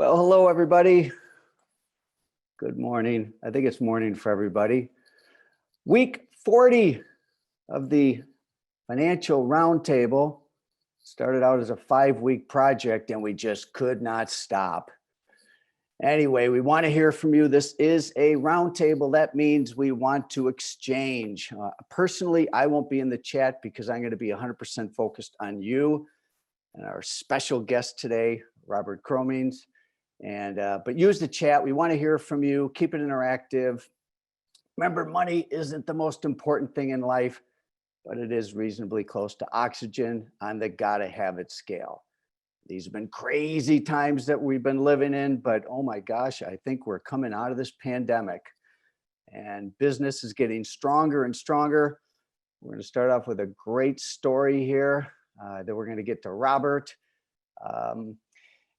Well, hello, everybody. Good morning. I think it's morning for everybody. Week 40 of the Financial Roundtable started out as a 5-week project and we just could not stop. Anyway, we want to hear from you. This is a roundtable. That means we want to exchange. Personally, I won't be in the chat because I'm going to be 100% focused on you and our special guest today, Robert Cromeans. But use the chat. We want to hear from you. Keep it interactive. Remember, money isn't the most important thing in life, but it is reasonably close to oxygen on the gotta have it scale. These have been crazy times that we've been living in, but oh my gosh, I think we're coming out of this pandemic and business is getting stronger and stronger. We're going to start off with a great story here. Then we're going to get to Robert.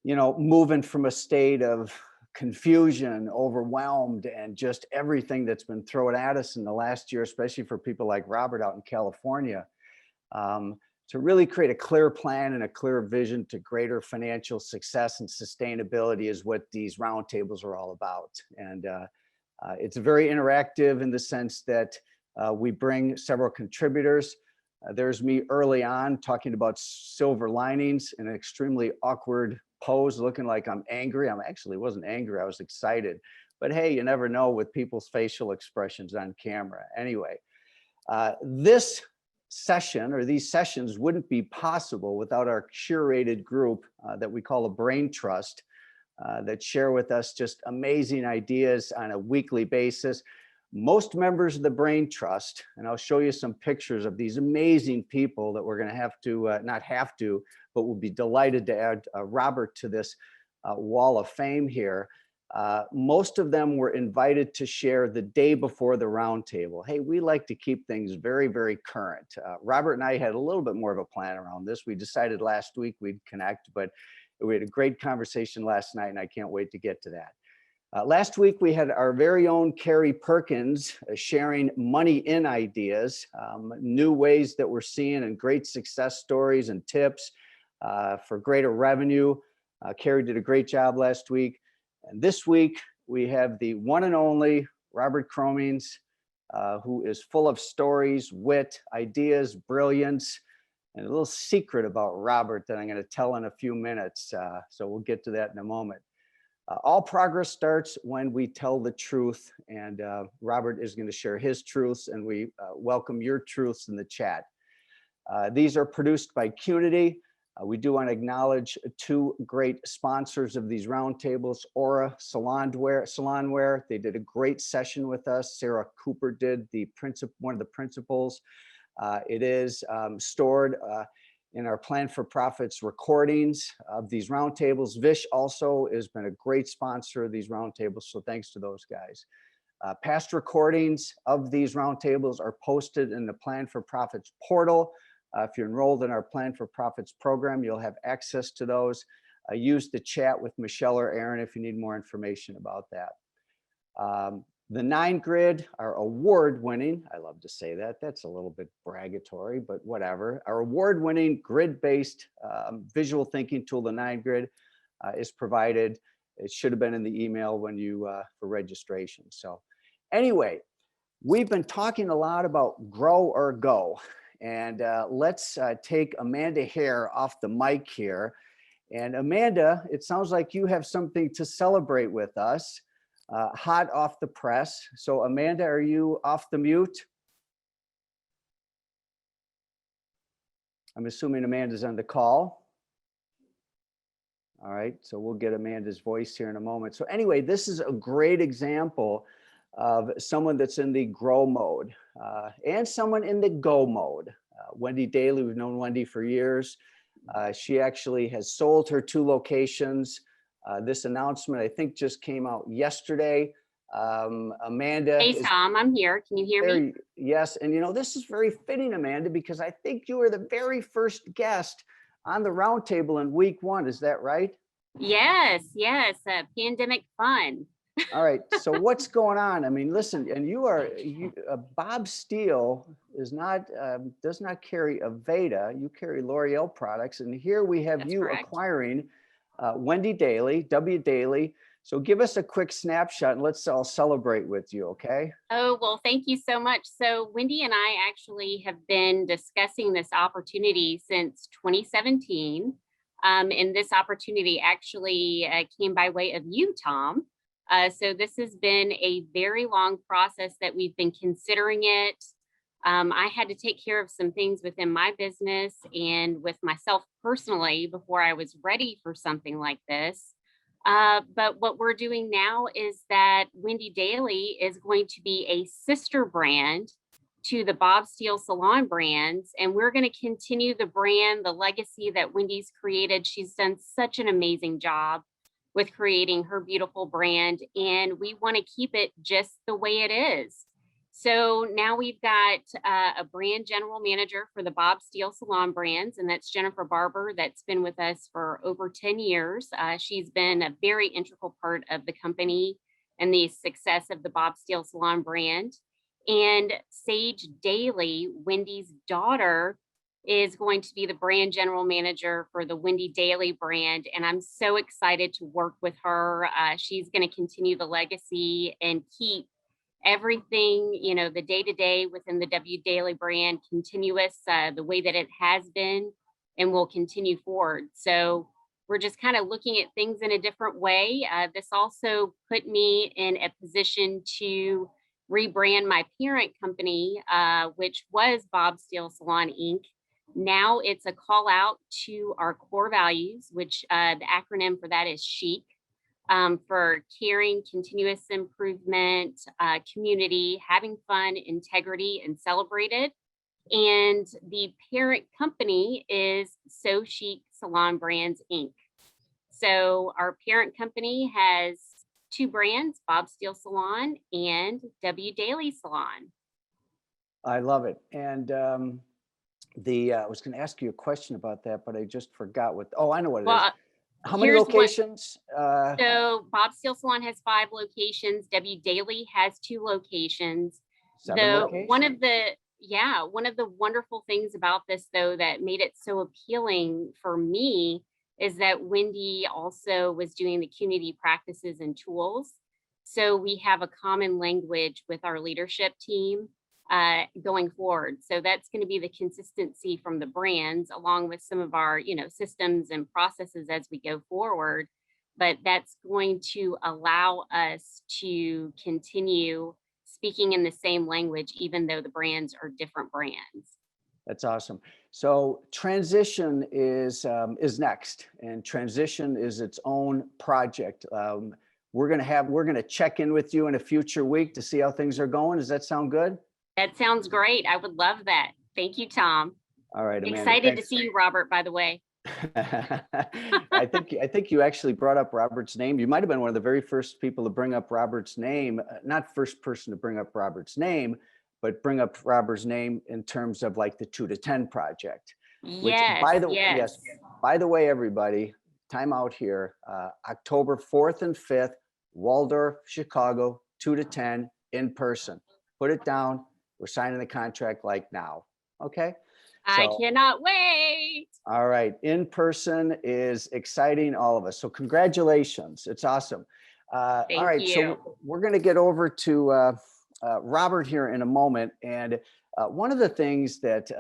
Moving from a state of confusion, overwhelmed, and just everything that's been thrown at us in the last year, especially for people like Robert out in California, to really create a clear plan and a clear vision to greater financial success and sustainability is what these roundtables are all about. And it's very interactive in the sense that we bring several contributors. There's me early on talking about silver linings in an extremely awkward pose, looking like I'm angry. I actually wasn't angry, I was excited. But hey, you never know with people's facial expressions on camera. Anyway, this session or these sessions wouldn't be possible without our curated group that we call a brain trust that share with us just amazing ideas on a weekly basis. Most members of the Brain Trust, and I'll show you some pictures of these amazing people that we're going to have to, not have to, but we'll be delighted to add Robert to this wall of fame here. Most of them were invited to share the day before the roundtable. Hey, we like to keep things very, very current. Robert and I had a little bit more of a plan around this. We decided last week we'd connect, but we had a great conversation last night and I can't wait to get to that. Last week, we had our very own Carrie Perkins sharing money in ideas, new ways that we're seeing and great success stories and tips for greater revenue. Carrie did a great job last week. And this week, we have the one and only Robert Cromeans, who is full of stories, wit, ideas, brilliance, and a little secret about Robert that I'm going to tell in a few minutes. So we'll get to that in a moment. All progress starts when we tell the truth, and Robert is going to share his truths, and we welcome your truths in the chat. These are produced by Qnity. We do want to acknowledge 2 great sponsors of these roundtables, Aura Salonware. They did a great session with us. Sarah Cooper did one of the principals. It is stored in our Plan for Profits recordings of these roundtables. Vish also has been a great sponsor of these roundtables, so thanks to those guys. Past recordings of these roundtables are posted in the Plan for Profits portal. If you're enrolled in our Plan for Profits program, you'll have access to those. Use the chat with Michelle or Aaron if you need more information about that. The 9 grid, our award-winning, I love to say that, that's a little bit bragatory, but whatever. Our award-winning grid-based visual thinking tool, the 9 grid, is provided. It should have been in the email when you, for registration. So anyway, we've been talking a lot about grow or go. And let's take Amanda Hare off the mic here. And Amanda, it sounds like you have something to celebrate with us. Hot off the press. So Amanda, are you off the mute? I'm assuming Amanda's on the call. All right, so we'll get Amanda's voice here in a moment. So anyway, this is a great example of someone that's in the grow mode and someone in the go mode. Wendy Daley, we've known Wendy for years. She actually has sold her 2 locations. This announcement, I think, just came out yesterday. Amanda. Hey, Tom, I'm here. Can you hear me? Yes. And this is very fitting, Amanda, because I think you were the very first guest on the roundtable in week 1. Is that right? Yes. Pandemic fun. All right. So what's going on? I mean, listen, and Bob Steele does not carry Aveda. You carry L'Oreal products. And here we have you correct. acquiring Wendy Daley, W. Daley. So give us a quick snapshot and let's all celebrate with you, okay? Oh, well, thank you so much. So Wendy and I actually have been discussing this opportunity since 2017. And this opportunity actually came by way of you, Tom. So this has been a very long process that we've been considering it. I had to take care of some things within my business and with myself personally before I was ready for something like this. But what we're doing now is that Wendy Daley is going to be a sister brand to the Bob Steele Salon brands. And we're going to continue the brand, the legacy that Wendy's created. She's done such an amazing job with creating her beautiful brand. And we want to keep it just the way it is. So now we've got a brand general manager for the Bob Steele Salon brands, and that's Jennifer Barber. That's been with us for over 10 years. She's been a very integral part of the company and the success of the Bob Steele Salon brand. And Sage Daley, Wendy's daughter, is going to be the brand general manager for the Wendy Daley brand. And I'm so excited to work with her. She's going to continue the legacy and keep everything, the day-to-day within the W Daley brand continuous, the way that it has been and will continue forward. So we're just kind of looking at things in a different way. This also put me in a position to rebrand my parent company, which was Bob Steele Salon Inc. Now it's a call out to our core values, which the acronym for that is CHIC. For caring, continuous improvement, community, having fun, integrity, and celebrated. And the parent company is So Chic Salon Brands, Inc. So our parent company has two brands, Bob Steele Salon and W Daley Salon. I love it. And I was going to ask you a question about that, but I just forgot I know what it is. How many locations? So Bob Steele Salon has 5 locations. W Daley has 2 locations. 7 locations? One of the wonderful things about this, though, that made it so appealing for me is that Wendy also was doing the Qnity practices and tools. So we have a common language with our leadership team going forward. So that's going to be the consistency from the brands, along with some of our, systems and processes as we go forward. But that's going to allow us to continue speaking in the same language, even though the brands are different brands. That's awesome. So transition is next, and transition is its own project. We're going to check in with you in a future week to see how things are going. Does that sound good? That sounds great. I would love that. Thank you, Tom. All right, Amanda, excited thanks. to see you, Robert, by the way. I think you actually brought up Robert's name. You might have been one of the very first people to bring up Robert's name, not first person to bring up Robert's name, but bring up Robert's name in terms of like the 2 to 10 project. Which, by the way, everybody, time out here, October 4th and 5th, Waldorf, Chicago, 2 to 10 in person. Put it down. We're signing the contract like now. Okay. I cannot wait. All right. In person is exciting, all of us. So congratulations. It's awesome. All right. You. So we're going to get over to Robert here in a moment. And one of the things that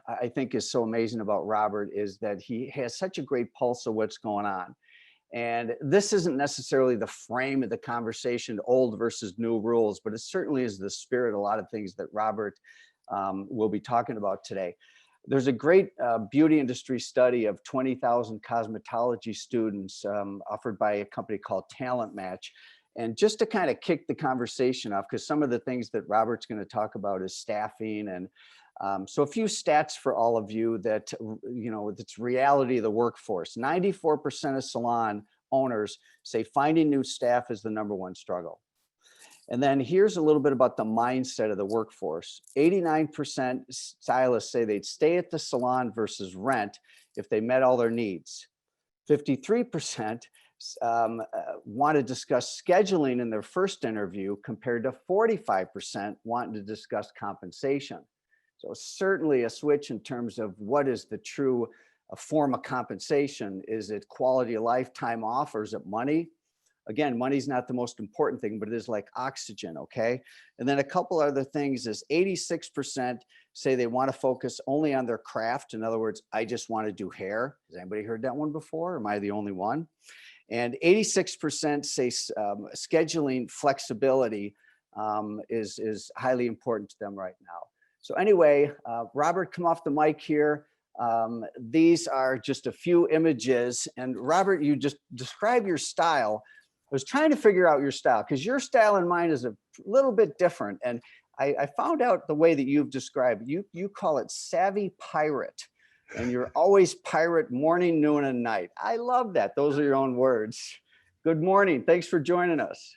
I think is so amazing about Robert is that he has such a great pulse of what's going on. And this isn't necessarily the frame of the conversation, old versus new rules, but it certainly is the spirit, a lot of things that Robert will be talking about today. There's a great beauty industry study of 20,000 cosmetology students offered by a company called Talent Match. And just to kind of kick the conversation off, because some of the things that Robert's going to talk about is staffing. And so a few stats for all of you that, it's reality of the workforce. 94% of salon owners say finding new staff is the #1 struggle. And then here's a little bit about the mindset of the workforce. 89% stylists say they'd stay at the salon versus rent if they met all their needs. 53% want to discuss scheduling in their first interview compared to 45% wanting to discuss compensation. So certainly a switch in terms of what is the true a form of compensation. Is it quality of life, time off, or is it money? Again, money's not the most important thing, but it is like oxygen, okay? And then a couple other things is 86% say they want to focus only on their craft. In other words, I just want to do hair. Has anybody heard that one before? Or am I the only one? And 86% say scheduling flexibility is highly important to them right now. So anyway, Robert, come off the mic here. These are just a few images. And Robert, you just describe your style. I was trying to figure out your style because your style and mine is a little bit different. And I found out the way that you've described, you call it savvy pirate. And you're always pirate morning, noon, and night. I love that. Those are your own words. Good morning. Thanks for joining us.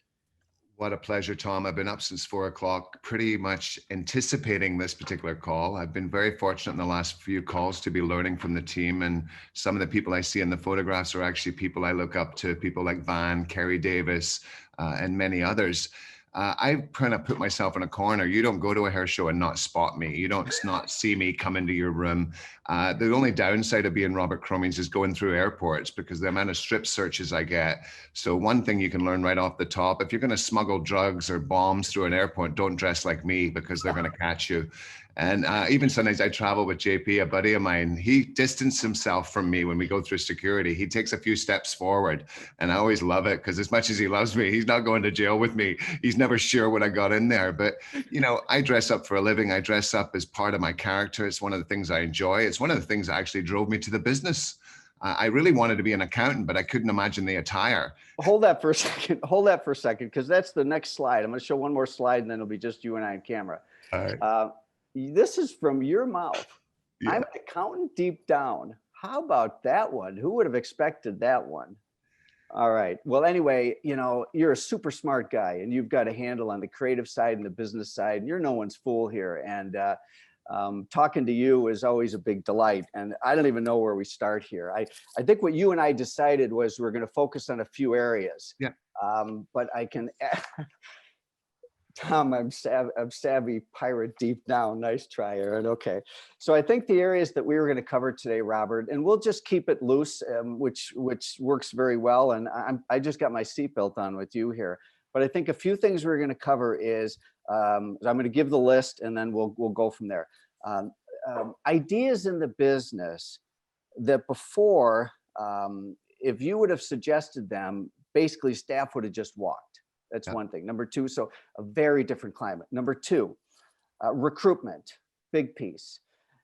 What a pleasure, Tom. I've been up since 4 o'clock, pretty much anticipating this particular call. I've been very fortunate in the last few calls to be learning from the team, and some of the people I see in the photographs are actually people I look up to, people like Van, Kerry Davis, and many others. I kind of put myself in a corner. You don't go to a hair show and not spot me. You don't not see me come into your room. The only downside of being Robert Cromeans is going through airports because the amount of strip searches I get. So one thing you can learn right off the top, if you're going to smuggle drugs or bombs through an airport, don't dress like me because they're going to catch you. And even sometimes I travel with JP, a buddy of mine, he distanced himself from me when we go through security. He takes a few steps forward, and I always love it because as much as he loves me, he's not going to jail with me. He's never sure when I got in there. But, you know, I dress up for a living. I dress up as part of my character. It's one of the things I enjoy. It's one of the things that actually drove me to the business. I really wanted to be an accountant, but I couldn't imagine the attire. Hold that for a second. Hold that for a second, because that's the next slide. I'm going to show one more slide, and then it'll be just you and I on camera. All right. This is from your mouth. Yeah. I'm an accountant deep down. How about that one? Who would have expected that one? All right. Well, anyway, you know, you're a super smart guy, and you've got a handle on the creative side and the business side, and you're no one's fool here. And talking to you is always a big delight. And I don't even know where we start here. I think what you and I decided was we're going to focus on a few areas. Yeah. But I can... Tom, I'm savvy pirate deep down. Nice try, Aaron. Okay. So I think the areas that we were going to cover today, Robert, and we'll just keep it loose, which works very well. And I just got my seatbelt on with you here. But I think a few things we're going to cover is, I'm going to give the list and then we'll go from there. Ideas in the business that before, if you would have suggested them, basically staff would have just walked. That's one thing. Number two, so a very different climate. Number two, recruitment, big piece.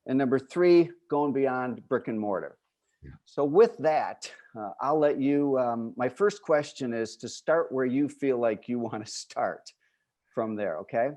And number three, going beyond brick and mortar. Yeah. So with that, I'll let you, my first question is to start where you feel like you want to start from there, okay?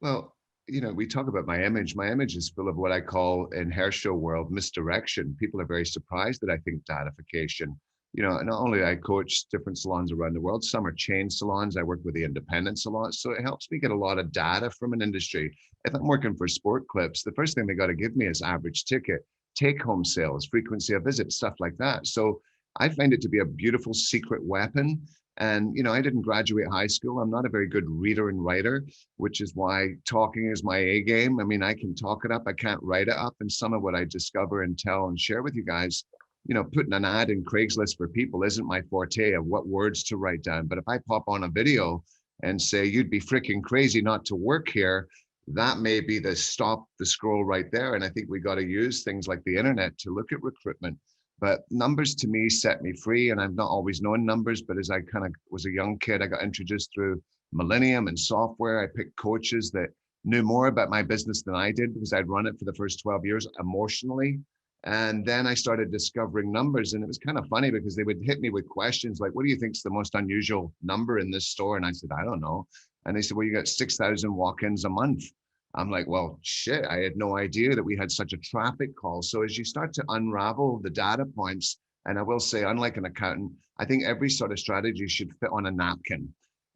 Well, you know, we talk about my image. My image is full of what I call in hair show world misdirection. People are very surprised that I think datification. You know, not only I coach different salons around the world, some are chain salons. I work with the independent salons. So it helps me get a lot of data from an industry. If I'm working for Sport Clips, the first thing they got to give me is average ticket, take home sales, frequency of visits, stuff like that. So I find it to be a beautiful secret weapon. And, you know, I didn't graduate high school. I'm not a very good reader and writer, which is why talking is my A game. I mean, I can talk it up. I can't write it up. And some of what I discover and tell and share with you guys, you know, putting an ad in Craigslist for people isn't my forte of what words to write down. But if I pop on a video and say, you'd be freaking crazy not to work here, that may be the stop the scroll right there. And I think we got to use things like the internet to look at recruitment. But numbers to me set me free. And I've not always known numbers, but as I kind of was a young kid, I got introduced through Millennium and software. I picked coaches that knew more about my business than I did because I'd run it for the first 12 years emotionally. And then I started discovering numbers, and it was kind of funny because they would hit me with questions like, what do you think is the most unusual number in this store? And I said, I don't know. And they said, well, you got 6,000 walk-ins a month. I'm like, well, shit, I had no idea that we had such a traffic call. So as you start to unravel the data points, and I will say, unlike an accountant, I think every sort of strategy should fit on a napkin.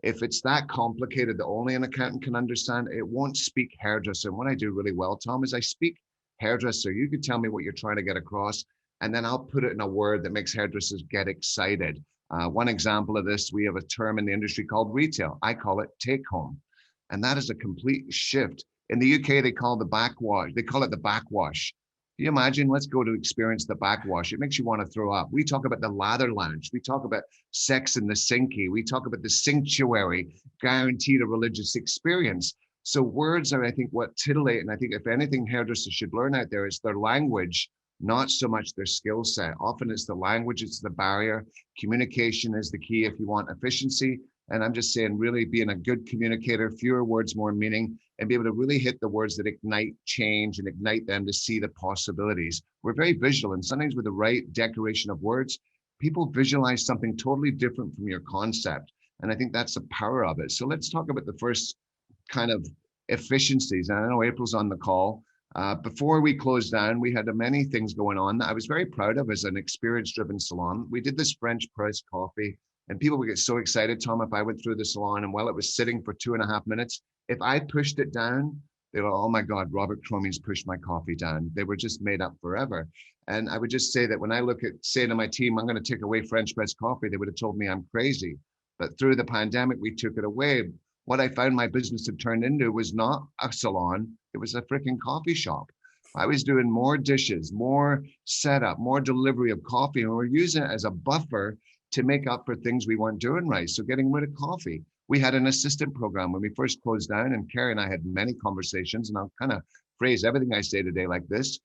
If it's that complicated that only an accountant can understand, it won't speak hairdresser. And what I do really well, Tom, is I speak hairdresser. You could tell me what you're trying to get across, and then I'll put it in a word that makes hairdressers get excited. One example of this, we have a term in the industry called retail. I call it take home. And that is a complete shift. In the UK, they call it the backwash. you imagine? Let's go to experience the backwash. It makes you want to throw up. We talk about the lather lounge. We talk about sex in the sinky. We talk about the sanctuary, guaranteed a religious experience. So words are, I think, what titillate. And I think if anything hairdressers should learn out there is their language, not so much their skill set. Often it's the language, it's the barrier. Communication is the key if you want efficiency. And I'm just saying, really being a good communicator, fewer words, more meaning, and be able to really hit the words that ignite change and ignite them to see the possibilities. We're very visual, and sometimes with the right decoration of words, people visualize something totally different from your concept. And I think that's the power of it. So let's talk about the first kind of efficiencies. And I know April's on the call. Before we closed down, we had many things going on that I was very proud of as an experience-driven salon. We did this French press coffee, and people would get so excited, Tom, if I went through the salon and while it was sitting for 2.5 minutes, if I pushed it down, they were, oh my God, Robert Cromeans pushed my coffee down. They were just made up forever. And I would just say that when I look at saying to my team, I'm going to take away French press coffee, they would have told me I'm crazy. But through the pandemic, we took it away. What I found my business had turned into was not a salon, it was a freaking coffee shop. I was doing more dishes, more setup, more delivery of coffee, and we're using it as a buffer to make up for things we weren't doing right. So getting rid of coffee. We had an assistant program when we first closed down, and Carrie and I had many conversations, and I'll kind of phrase everything I say today like this,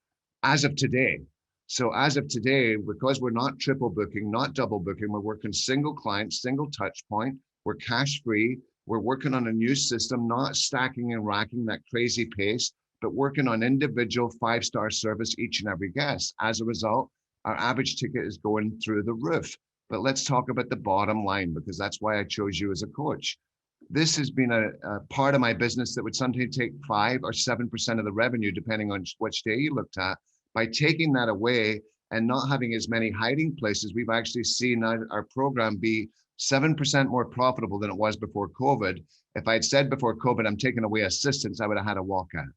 as of today. So as of today, because we're not triple booking, not double booking, we're working single client, single touch point, we're cash free, we're working on a new system, not stacking and racking that crazy pace, but working on individual 5-star service each and every guest. As a result, our average ticket is going through the roof. But let's talk about the bottom line, because that's why I chose you as a coach. This has been a part of my business that would sometimes take 5 or 7% of the revenue, depending on which day you looked at. By taking that away and not having as many hiding places, we've actually seen our program be 7% more profitable than it was before COVID. If I'd said before COVID, I'm taking away assistance, I would have had a walkout.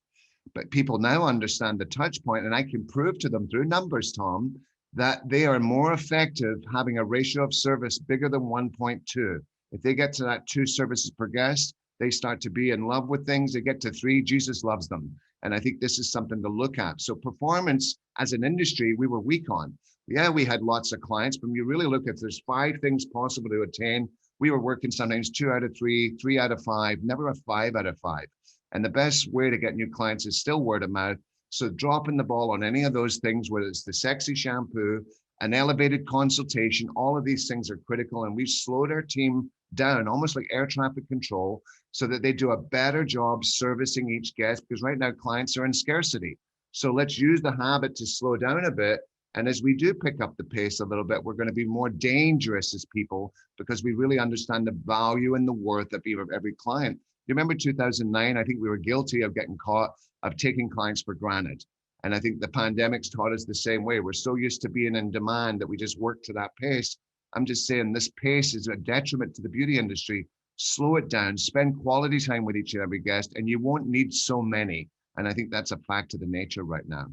But people now understand the touch point, and I can prove to them through numbers, Tom, that they are more effective having a ratio of service bigger than 1.2. If they get to that 2 services per guest, they start to be in love with things. They get to 3, Jesus loves them. And I think this is something to look at. So performance as an industry, we were weak on. Yeah, we had lots of clients, but when you really look at, there's 5 things possible to attain. We were working sometimes 2 out of 3, 3 out of 5, never a 5 out of 5. And the best way to get new clients is still word of mouth. So dropping the ball on any of those things, whether it's the sexy shampoo, an elevated consultation, all of these things are critical. And we've slowed our team down, almost like air traffic control, so that they do a better job servicing each guest, because right now clients are in scarcity. So let's use the habit to slow down a bit. And as we do pick up the pace a little bit, we're going to be more dangerous as people, because we really understand the value and the worth of every client. You remember 2009, I think we were guilty of getting caught of taking clients for granted. And I think the pandemic's taught us the same way. We're so used to being in demand that we just work to that pace. I'm just saying this pace is a detriment to the beauty industry. Slow it down, spend quality time with each and every guest, and you won't need so many. And I think that's a fact of the nature right now.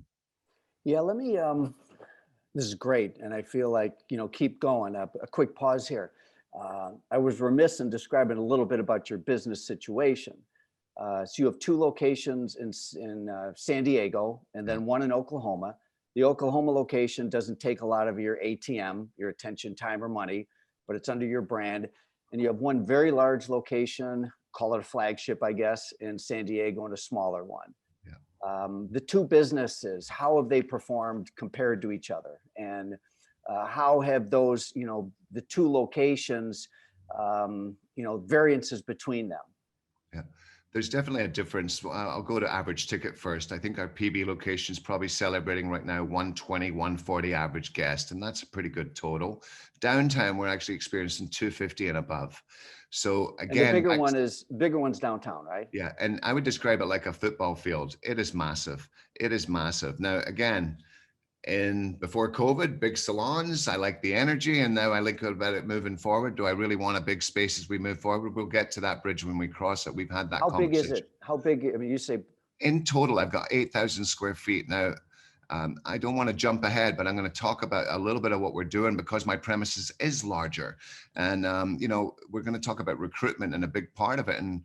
Yeah, let me, this is great. And I feel like, keep going. A quick pause here. I was remiss in describing a little bit about your business situation. So you have 2 locations in San Diego and then 1 in Oklahoma. The Oklahoma location doesn't take a lot of your ATM, your attention, time, or money, but it's under your brand. And you have 1 very large location, call it a flagship, I guess, in San Diego, and a smaller one. Yeah. The 2 businesses, how have they performed compared to each other? And how have those, the 2 locations, variances between them? Yeah. There's definitely a difference. I'll go to average ticket first. I think our PB location is probably celebrating right now 120, 140 average guest, and that's a pretty good total. Downtown, we're actually experiencing 250 and above. So again, and the bigger one's downtown, right? Yeah, and I would describe it like a football field. It is massive. It is massive. Now, again, before COVID, big salons, I like the energy, and now I like about it moving forward. Do I really want a big space as we move forward? We'll get to that bridge when we cross it. We've had that conversation. How big is it? How big? I mean, you say in total, I've got 8,000 square feet now. I don't want to jump ahead, but I'm going to talk about a little bit of what we're doing, because my premises is larger, and we're going to talk about recruitment and a big part of it. And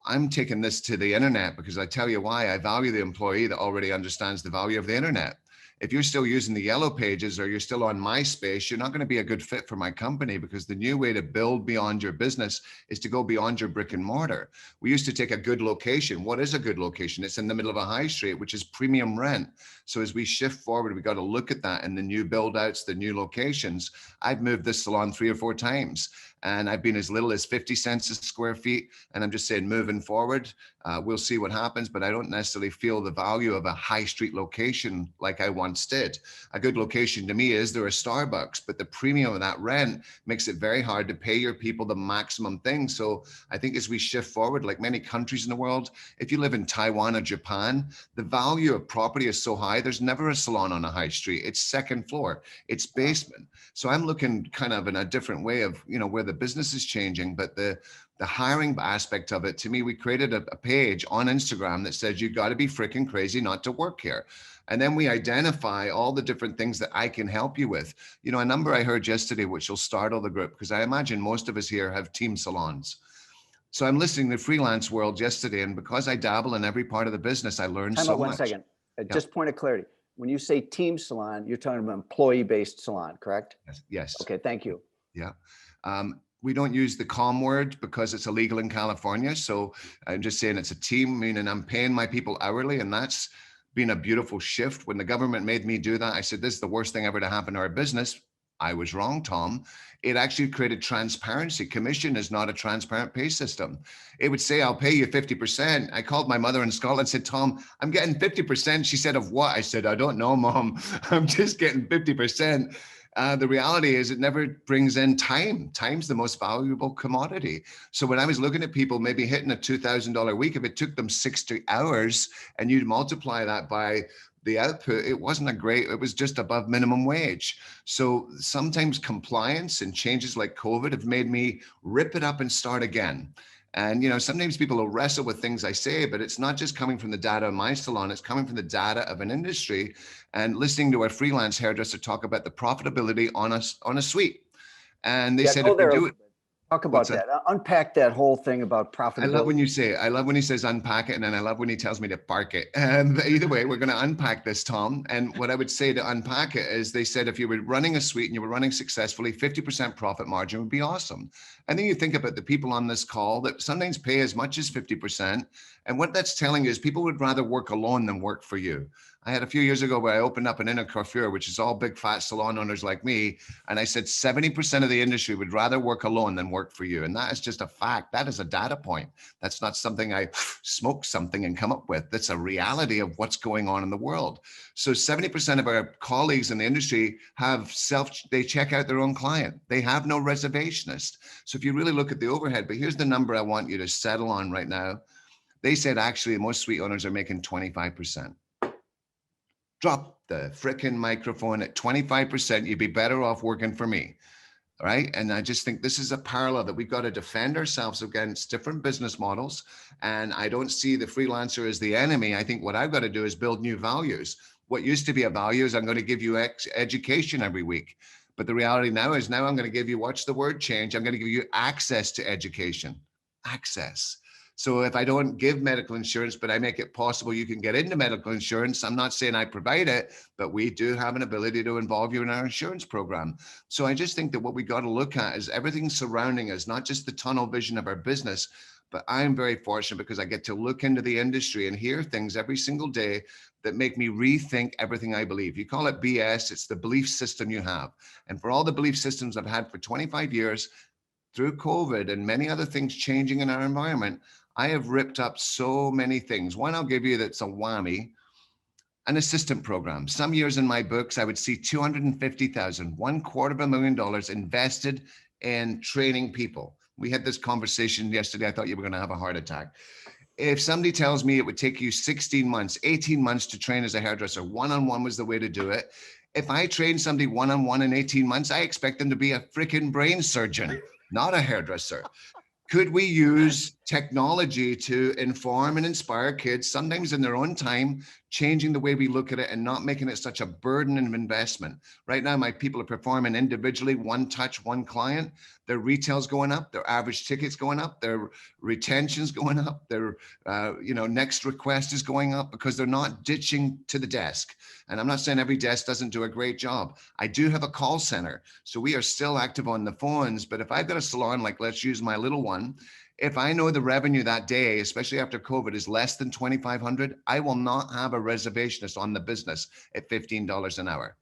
I'm taking this to the internet because I tell you why. I value the employee that already understands the value of the internet. If you're still using the yellow pages or you're still on MySpace, you're not going to be a good fit for my company, because the new way to build beyond your business is to go beyond your brick and mortar. We used to take a good location. What is a good location? It's in the middle of a high street, which is premium rent. So as we shift forward, we got to look at that and the new build outs, the new locations. I've moved this salon 3 or 4 times, and I've been as little as 50 cents a square feet. And I'm just saying, moving forward, we'll see what happens, but I don't necessarily feel the value of a high street location like I once did. A good location to me is there are Starbucks, but the premium of that rent makes it very hard to pay your people the maximum thing. So I think as we shift forward, like many countries in the world, if you live in Taiwan or Japan, the value of property is so high, there's never a salon on a high street. It's second floor, it's basement. So I'm looking kind of in a different way of, you know, where the business is changing, but the hiring aspect of it, to me, we created a page on Instagram that says, you got to be freaking crazy not to work here. And then we identify all the different things that I can help you with. You know, a number I heard yesterday, which will startle the group, because I imagine most of us here have team salons. So I'm listening to the freelance world yesterday, and because I dabble in every part of the business, I learned so much. 1 second. Just point of clarity. When you say team salon, you're talking about employee-based salon, correct? Yes. Okay, thank you. Yeah. We don't use the COM word because it's illegal in California. So I'm just saying it's a team, meaning I'm paying my people hourly, and that's been a beautiful shift. When the government made me do that, I said, this is the worst thing ever to happen to our business. I was wrong, Tom. It actually created transparency. Commission is not a transparent pay system. It would say, I'll pay you 50%. I called my mother in Scotland and said, Tom, I'm getting 50%. She said, of what? I said, I don't know, Mom. I'm just getting 50%. The reality is it never brings in time. Time's the most valuable commodity. So when I was looking at people maybe hitting a $2,000 week, if it took them 60 hours and you'd multiply that by the output, it wasn't it was just above minimum wage. So sometimes compliance and changes like COVID have made me rip it up and start again. And, you know, sometimes people will wrestle with things I say, but it's not just coming from the data of my salon, it's coming from the data of an industry and listening to a freelance hairdresser talk about the profitability on a suite. And they said, if we do it, talk about that. Unpack that whole thing about profitability. I love when you say it. I love when he says unpack it, and then I love when he tells me to park it. Either way, we're going to unpack this, Tom. And what I would say to unpack it is, they said if you were running a suite and you were running successfully, 50% profit margin would be awesome. And then you think about the people on this call that sometimes pay as much as 50%. And what that's telling you is people would rather work alone than work for you. I had a few years ago where I opened up an inner coiffure, which is all big fat salon owners like me. And I said 70% of the industry would rather work alone than work for you. And that is just a fact. That is a data point. That's not something I smoke something and come up with. That's a reality of what's going on in the world. So 70% of our colleagues in the industry they check out their own client. They have no reservationist. So if you really look at the overhead, but here's the number I want you to settle on right now. They said actually most suite owners are making 25%. Drop the frickin' microphone at 25%. You'd be better off working for me. All right. And I just think this is a parallel that we've got to defend ourselves against different business models. And I don't see the freelancer as the enemy. I think what I've got to do is build new values. What used to be a value is I'm going to give you education every week. But the reality now is I'm going to give you, watch the word change. I'm going to give you access to education. Access. So if I don't give medical insurance, but I make it possible you can get into medical insurance, I'm not saying I provide it, but we do have an ability to involve you in our insurance program. So I just think that what we got to look at is everything surrounding us, not just the tunnel vision of our business, but I'm very fortunate because I get to look into the industry and hear things every single day that make me rethink everything I believe. You call it BS, it's the belief system you have. And for all the belief systems I've had for 25 years, through COVID and many other things changing in our environment, I have ripped up so many things. One I'll give you that's a whammy, an assistant program. Some years in my books, I would see $250,000, $250,000 invested in training people. We had this conversation yesterday. I thought you were going to have a heart attack. If somebody tells me it would take you 16 months, 18 months to train as a hairdresser, one-on-one was the way to do it. If I train somebody one-on-one in 18 months, I expect them to be a freaking brain surgeon, not a hairdresser. Could we use technology to inform and inspire kids, sometimes in their own time, changing the way we look at it and not making it such a burden of investment. Right now, my people are performing individually, one touch, one client. Their retail's going up, their average ticket's going up, their retention's going up, their next request is going up because they're not ditching to the desk. And I'm not saying every desk doesn't do a great job. I do have a call center, so we are still active on the phones. But if I've got a salon, like let's use my little one, if I know the revenue that day, especially after COVID, is less than 2,500, I will not have a reservationist on the business at $15 an hour.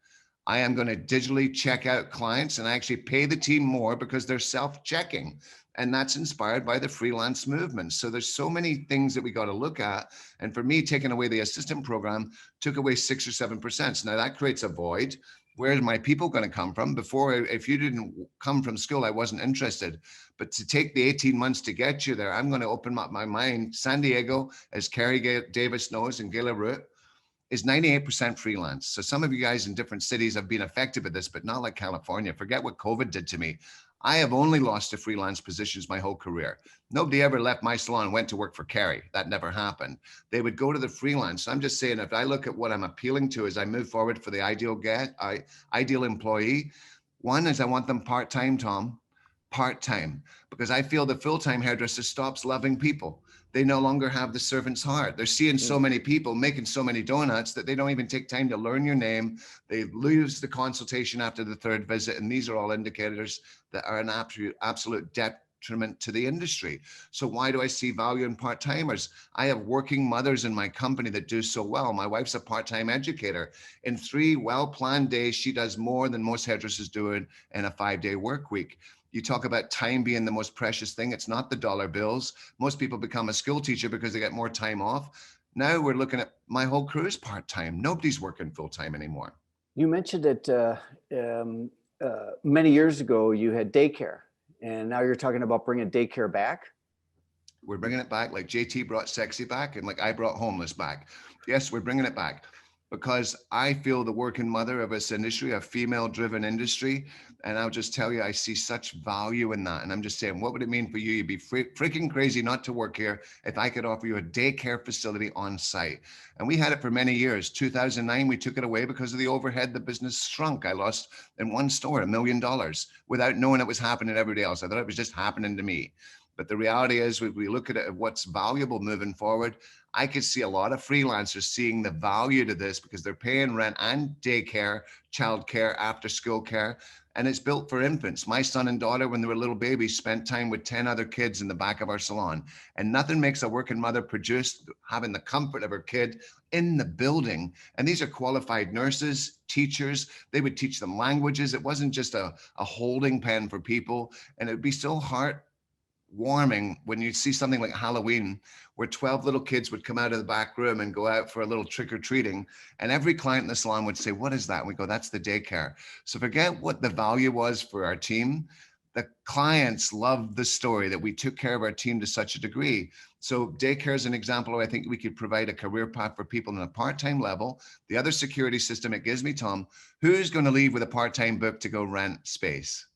I am going to digitally check out clients and actually pay the team more because they're self-checking. And that's inspired by the freelance movement. So there's so many things that we got to look at. And for me, taking away the assistant program took away 6 or 7%. So now that creates a void. Where are my people going to come from? Before, if you didn't come from school, I wasn't interested. But to take the 18 months to get you there, I'm going to open up my mind. San Diego, as Carrie Davis knows, and Gayla Root, is 98% freelance. So some of you guys in different cities have been affected by this, but not like California. Forget what COVID did to me. I have only lost to freelance positions my whole career. Nobody ever left my salon and went to work for Carrie. That never happened. They would go to the freelance. I'm just saying, if I look at what I'm appealing to as I move forward for the ideal employee, one is I want them part-time, Tom, part-time, because I feel the full-time hairdresser stops loving people. They no longer have the servant's heart. They're seeing so many people making so many donuts that they don't even take time to learn your name. They lose the consultation after the third visit. And these are all indicators that are an absolute detriment to the industry. So why do I see value in part-timers? I have working mothers in my company that do so well. My wife's a part-time educator. In 3 well-planned days, she does more than most hairdressers do in a 5-day work week. You talk about time being the most precious thing. It's not the dollar bills. Most people become a school teacher because they get more time off. Now we're looking at my whole crew is part-time. Nobody's working full-time anymore. You mentioned that many years ago you had daycare, and now you're talking about bringing daycare back. We're bringing it back like JT brought sexy back and like I brought homeless back. Yes, we're bringing it back because I feel the working mother of this industry, a female-driven industry. And I'll just tell you, I see such value in that. And I'm just saying, what would it mean for you? You'd be freaking crazy not to work here if I could offer you a daycare facility on site. And we had it for many years. 2009, we took it away because of the overhead. The business shrunk. I lost in one store $1 million without knowing it was happening to everybody else. I thought it was just happening to me. But the reality is, when we look at it, what's valuable moving forward, I could see a lot of freelancers seeing the value to this because they're paying rent and daycare, childcare, after school care. And it's built for infants. My son and daughter, when they were little babies, spent time with 10 other kids in the back of our salon. And nothing makes a working mother produce having the comfort of her kid in the building. And these are qualified nurses, teachers. They would teach them languages. It wasn't just a holding pen for people. And it'd be so heartwarming when you see something like Halloween, where 12 little kids would come out of the back room and go out for a little trick-or-treating. And every client in the salon would say, what is that? And we go, that's the daycare. So forget what the value was for our team. The clients loved the story that we took care of our team to such a degree. So daycare is an example where I think we could provide a career path for people on a part-time level. The other security system it gives me, Tom, who's going to leave with a part-time book to go rent space?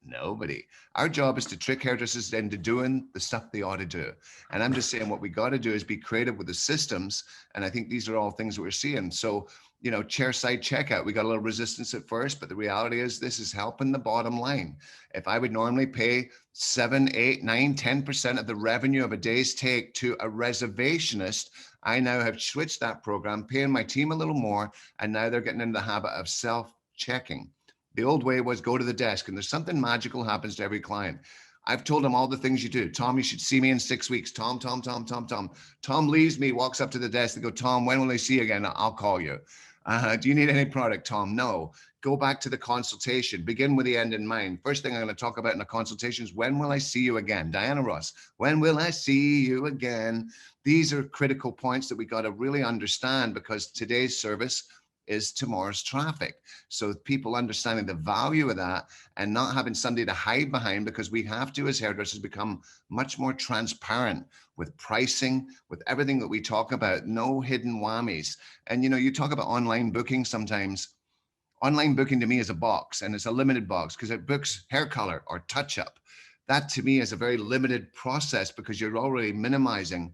Nobody. Our job is to trick hairdressers into doing the stuff they ought to do. And I'm just saying what we got to do is be creative with the systems. And I think these are all things that we're seeing. So, chairside checkout, we got a little resistance at first, but the reality is this is helping the bottom line. If I would normally pay 7, 8, 9, 10% of the revenue of a day's take to a reservationist, I now have switched that program, paying my team a little more. And now they're getting into the habit of self-checking. The old way was go to the desk, and there's something magical happens to every client. I've told them all the things you do. Tom, you should see me in 6 weeks. Tom. Tom leaves me, walks up to the desk. They go, Tom, when will I see you again? I'll call you. Do you need any product, Tom? No. Go back to the consultation. Begin with the end in mind. First thing I'm going to talk about in the consultation is when will I see you again? Diana Ross, when will I see you again? These are critical points that we got to really understand because today's service is tomorrow's traffic. So people understanding the value of that and not having somebody to hide behind, because we have to, as hairdressers, become much more transparent with pricing, with everything that we talk about, no hidden whammies. And you talk about online booking sometimes. Online booking to me is a box, and it's a limited box because it books hair color or touch up. that to me is a very limited process because you're already minimizing.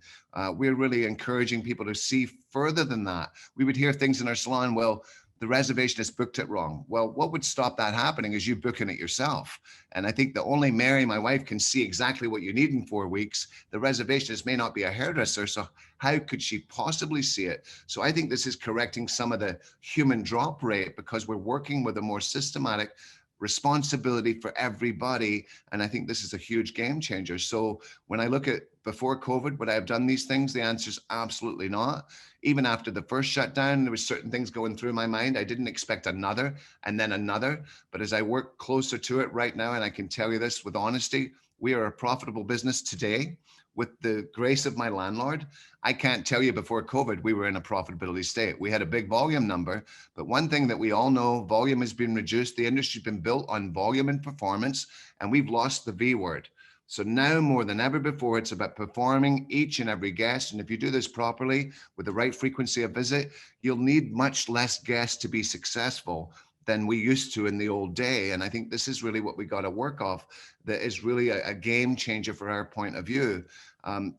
We're really encouraging people to see further than that. We would hear things in our salon, well, the reservationist booked it wrong. Well, what would stop that happening is you booking it yourself. And I think that only Mary, my wife, can see exactly what you need in 4 weeks. The reservationist may not be a hairdresser, so how could she possibly see it? So I think this is correcting some of the human drop rate because we're working with a more systematic responsibility for everybody. And I think this is a huge game changer. So when I look at before COVID, would I have done these things? The answer is absolutely not. Even after the first shutdown, there was certain things going through my mind. I didn't expect another and then another. But as I work closer to it right now, and I can tell you this with honesty, we are a profitable business today. With the grace of my landlord, I can't tell you before COVID, we were in a profitability state. We had a big volume number, but one thing that we all know, volume has been reduced. The industry's been built on volume and performance, and we've lost the V word. So now more than ever before, it's about performing each and every guest. And if you do this properly with the right frequency of visit, you'll need much less guests to be successful than we used to in the old day. And I think this is really what we got to work off. That is really a game changer for our point of view.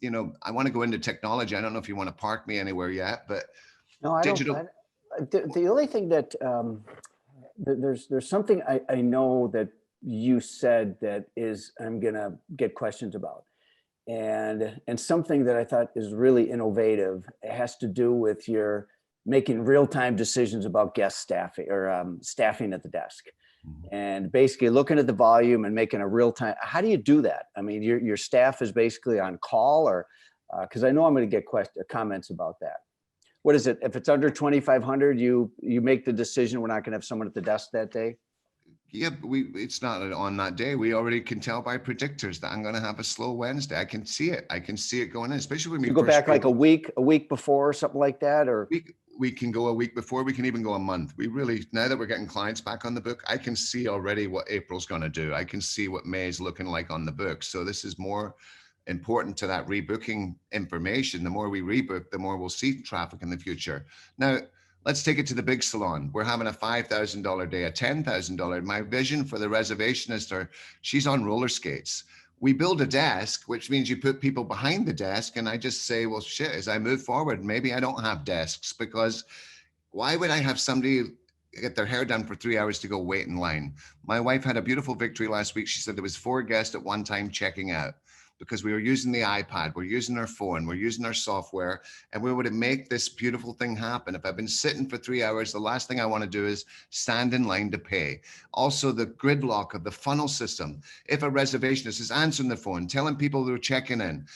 You know, I want to go into technology. I don't know if you want to park me anywhere yet, but No, I digital. the only thing that there's something I know that you said that is I'm gonna get questions about, and something that I thought is really innovative. It has to do with your making real-time decisions about guest staffing or staffing at the desk, and basically looking at the volume and making a real-time. How do you do that? I mean, your staff is basically on call, or because I know I'm going to get comments about that. What is it? If it's under 2,500, you make the decision we're not going to have someone at the desk that day? Yeah, but it's not on that day. We already can tell by predictors that I'm going to have a slow Wednesday. I can see it. I can see it going in, especially when we You go back like a week before or something like that, or we can go a week before. We can even go a month. We really, now that we're getting clients back on the book, I can see already what April's going to do. I can see what May's looking like on the book. So this is more important to that rebooking information. The more we rebook, the more we'll see traffic in the future. Now, let's take it to the big salon. We're having a $5,000 day, a $10,000. My vision for the reservationist, she's on roller skates. We build a desk, which means you put people behind the desk. And I just say, well, shit, as I move forward, maybe I don't have desks, because why would I have somebody get their hair done for 3 hours to go wait in line? My wife had a beautiful victory last week. She said there was 4 guests at one time checking out, because we were using the iPad, we're using our phone, we're using our software, and we would make this beautiful thing happen. If I've been sitting for 3 hours, the last thing I want to do is stand in line to pay. Also, the gridlock of the funnel system. If a reservationist is answering the phone, telling people they're checking in,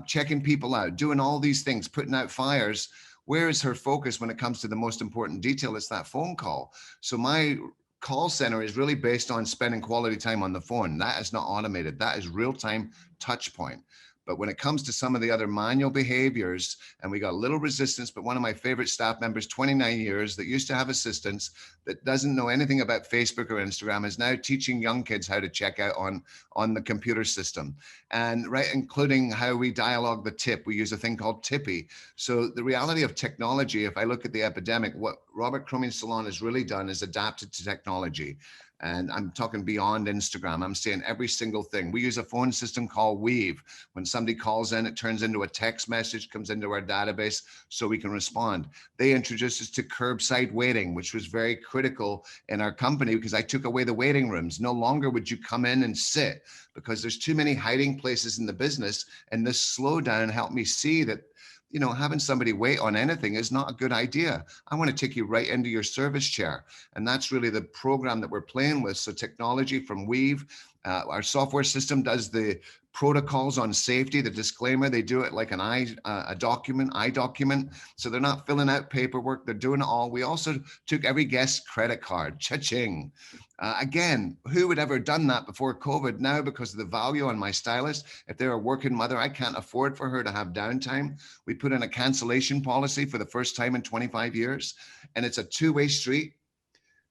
checking people out, doing all these things, putting out fires, where is her focus when it comes to the most important detail? It's that phone call. So my call center is really based on spending quality time on the phone. That is not automated. That is real-time touch point. But when it comes to some of the other manual behaviors, and we got a little resistance, but one of my favorite staff members, 29 years, that used to have assistants, that doesn't know anything about Facebook or Instagram, is now teaching young kids how to check out on the computer system. And right, including how we dialogue the tip. We use a thing called Tippy. So the reality of technology, if I look at the epidemic, what Robert Cromeans Salon has really done is adapted to technology. And I'm talking beyond Instagram. I'm saying every single thing. We use a phone system called Weave. When somebody calls in, it turns into a text message, comes into our database so we can respond. They introduced us to curbside waiting, which was very critical in our company, because I took away the waiting rooms. No longer would you come in and sit, because there's too many hiding places in the business. And this slowdown helped me see that, you know, having somebody wait on anything is not a good idea. I want to take you right into your service chair. And that's really the program that we're playing with. So technology from Weave, our software system does the protocols on safety, the disclaimer. They do it like an iDocument. So they're not filling out paperwork. They're doing it all. We also took every guest's credit card, cha-ching. Again, who would ever done that before COVID? Now, because of the value on my stylist, if they're a working mother, I can't afford for her to have downtime. We put in a cancellation policy for the first time in 25 years. And it's a two-way street,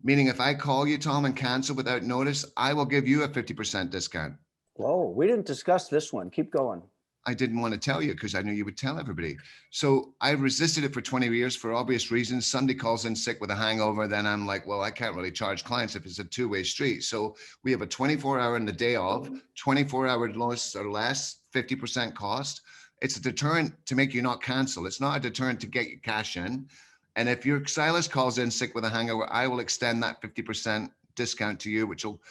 meaning if I call you, Tom, and cancel without notice, I will give you a 50% discount. Whoa, we didn't discuss this one. Keep going. I didn't want to tell you because I knew you would tell everybody. So I resisted it for 20 years for obvious reasons. Somebody calls in sick with a hangover, then I'm like, well, I can't really charge clients if it's a two-way street. So we have a 24-hour in the day of, 24-hour loss or less, 50% cost. It's a deterrent to make you not cancel. It's not a deterrent to get you cash in. And if your stylist calls in sick with a hangover, I will extend that 50% discount to you, which will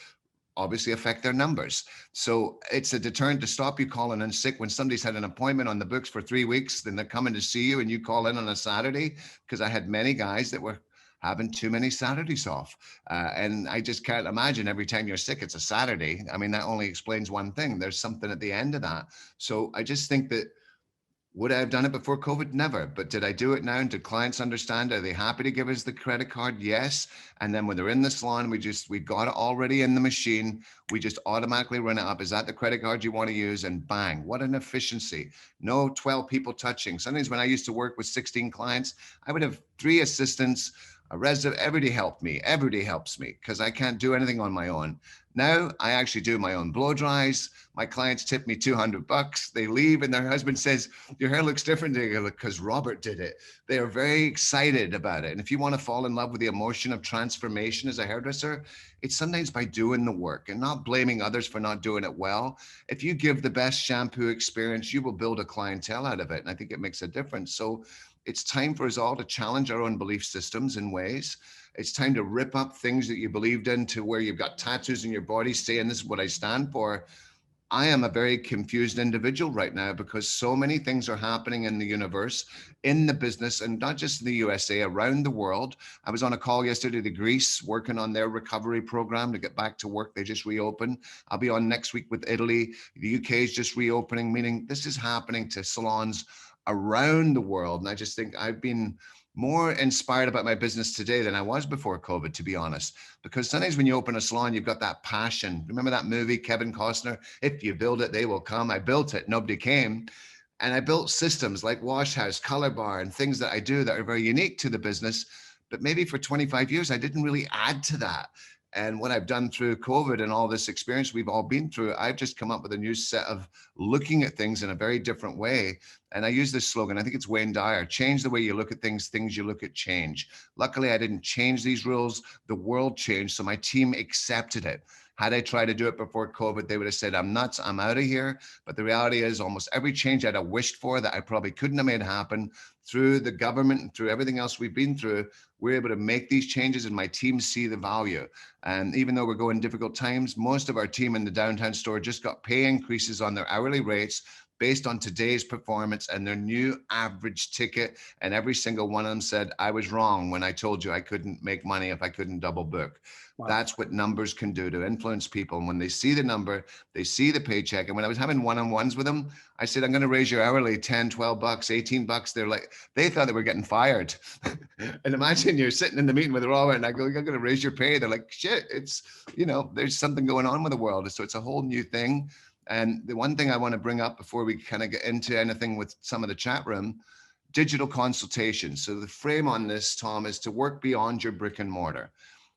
obviously affect their numbers. So it's a deterrent to stop you calling in sick when somebody's had an appointment on the books for 3 weeks, then they're coming to see you and you call in on a Saturday, because I had many guys that were having too many Saturdays off. And I just can't imagine every time you're sick, it's a Saturday. I mean, that only explains one thing. There's something at the end of that. So I just think that, would I have done it before COVID? Never. But did I do it now? And did clients understand? Are they happy to give us the credit card? Yes. And then when they're in the salon, we got it already in the machine. We just automatically run it up. Is that the credit card you want to use? And bang, what an efficiency. No 12 people touching. Sometimes when I used to work with 16 clients, I would have 3 assistants, a resident. Everybody helped me. Everybody helps me because I can't do anything on my own. Now I actually do my own blow dries. My clients tip me $200. They leave and their husband says, your hair looks different. They go, because Robert did it. They are very excited about it. And if you want to fall in love with the emotion of transformation as a hairdresser, it's sometimes by doing the work and not blaming others for not doing it well. If you give the best shampoo experience, you will build a clientele out of it. And I think it makes a difference. So it's time for us all to challenge our own belief systems in ways. It's time to rip up things that you believed in, to where you've got tattoos in your body saying this is what I stand for. I am a very confused individual right now because so many things are happening in the universe, in the business, and not just in the USA, around the world. I was on a call yesterday to Greece, working on their recovery program to get back to work. They just reopened. I'll be on next week with Italy. The UK is just reopening, meaning this is happening to salons around the world. And I just think I've been more inspired about my business today than I was before COVID, to be honest, because sometimes when you open a salon, you've got that passion. Remember that movie, Kevin Costner, if you build it, they will come. I built it, nobody came. And I built systems like Wash House, Color Bar, and things that I do that are very unique to the business. But maybe for 25 years, I didn't really add to that. And what I've done through COVID and all this experience we've all been through, I've just come up with a new set of looking at things in a very different way. And I use this slogan, I think it's Wayne Dyer, change the way you look at things, things you look at change. Luckily, I didn't change these rules. The world changed, so my team accepted it. Had I tried to do it before COVID, they would have said, I'm nuts, I'm out of here. But the reality is almost every change I'd have wished for that I probably couldn't have made happen, through the government and through everything else we've been through, we're able to make these changes and my team see the value. And even though we're going difficult times, most of our team in the downtown store just got pay increases on their hourly rates based on today's performance and their new average ticket. And every single one of them said, I was wrong when I told you I couldn't make money if I couldn't double book. Wow. That's what numbers can do to influence people. And when they see the number, they see the paycheck. And when I was having one-on-ones with them, I said, I'm going to raise your hourly 10, 12 bucks, 18 bucks. They're like, they thought they were getting fired. And imagine you're sitting in the meeting with Robert and I go, I'm going to raise your pay. They're like, shit, it's, you know, there's something going on with the world. So it's a whole new thing. And the one thing I want to bring up before we kind of get into anything with some of the chat room, digital consultation. So the frame on this, Tom, is to work beyond your brick and mortar.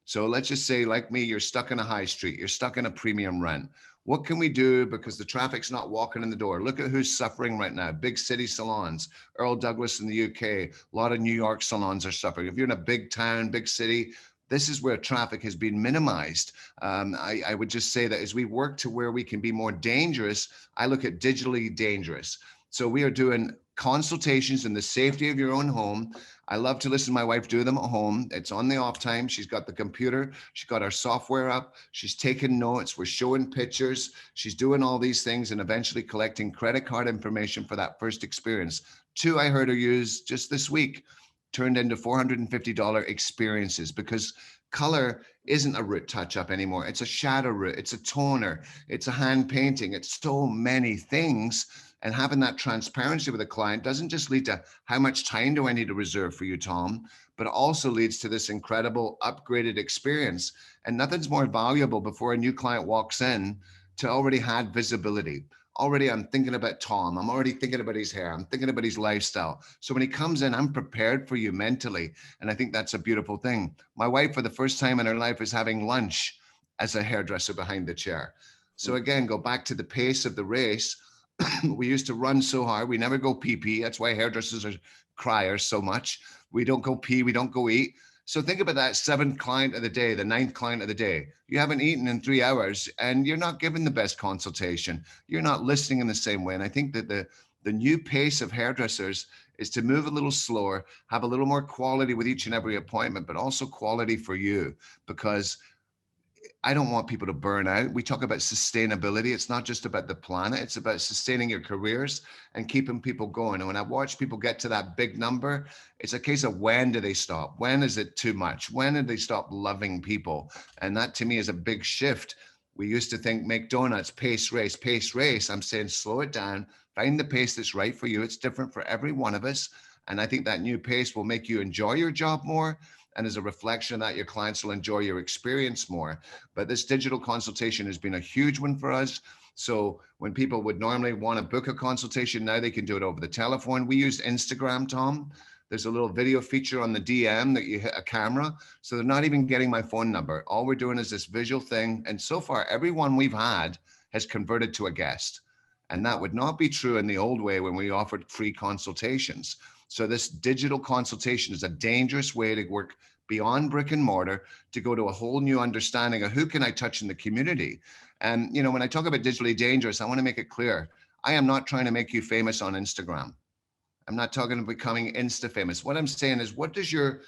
So let's just say, like me, you're stuck in a high street, you're stuck in a premium rent. What can we do because the traffic's not walking in the door? Look at who's suffering right now. Big city salons, Earl Douglas in the UK, a lot of New York salons are suffering. If you're in a big town, big city, this is where traffic has been minimized. I would just say that as we work to where we can be more dangerous, I look at digitally dangerous. So we are doing consultations in the safety of your own home. I love to listen to my wife do them at home. It's on the off time. She's got the computer. She's got our software up. She's taking notes. We're showing pictures. She's doing all these things and eventually collecting credit card information for that first experience. 2 I heard her use just this week turned into $450 experiences because color isn't a root touch-up anymore. It's a shadow root. It's a toner. It's a hand painting. It's so many things. And having that transparency with a client doesn't just lead to how much time do I need to reserve for you, Tom, but it also leads to this incredible upgraded experience. And nothing's more valuable before a new client walks in to already had visibility. Already I'm thinking about Tom. I'm already thinking about his hair. I'm thinking about his lifestyle. So when he comes in, I'm prepared for you mentally. And I think that's a beautiful thing. My wife, for the first time in her life, is having lunch as a hairdresser behind the chair. So again, go back to the pace of the race. We used to run so hard. We never go pee. That's why hairdressers are criers so much. We don't go pee. We don't go eat. So think about that seventh client of the day, the ninth client of the day. You haven't eaten in 3 hours and you're not giving the best consultation. You're not listening in the same way. And I think that the new pace of hairdressers is to move a little slower, have a little more quality with each and every appointment, but also quality for you, because I don't want people to burn out. We talk about sustainability. It's not just about the planet. It's about sustaining your careers and keeping people going. And when I watch people get to that big number, it's a case of when do they stop? When is it too much? When did they stop loving people? And that to me is a big shift. We used to think make donuts, pace, race, pace, race. I'm saying slow it down, find the pace that's right for you. It's different for every one of us. And I think that new pace will make you enjoy your job more. And as a reflection of that, your clients will enjoy your experience more. But this digital consultation has been a huge one for us. So when people would normally want to book a consultation, now they can do it over the telephone. We use Instagram, Tom. There's a little video feature on the DM that you hit a camera. So they're not even getting my phone number. All we're doing is this visual thing. And so far, everyone we've had has converted to a guest. And that would not be true in the old way when we offered free consultations. So this digital consultation is a dangerous way to work beyond brick and mortar to go to a whole new understanding of who can I touch in the community. And, you know, when I talk about digitally dangerous, I want to make it clear. I am not trying to make you famous on Instagram. I'm not talking about becoming Insta famous. What I'm saying is, what does your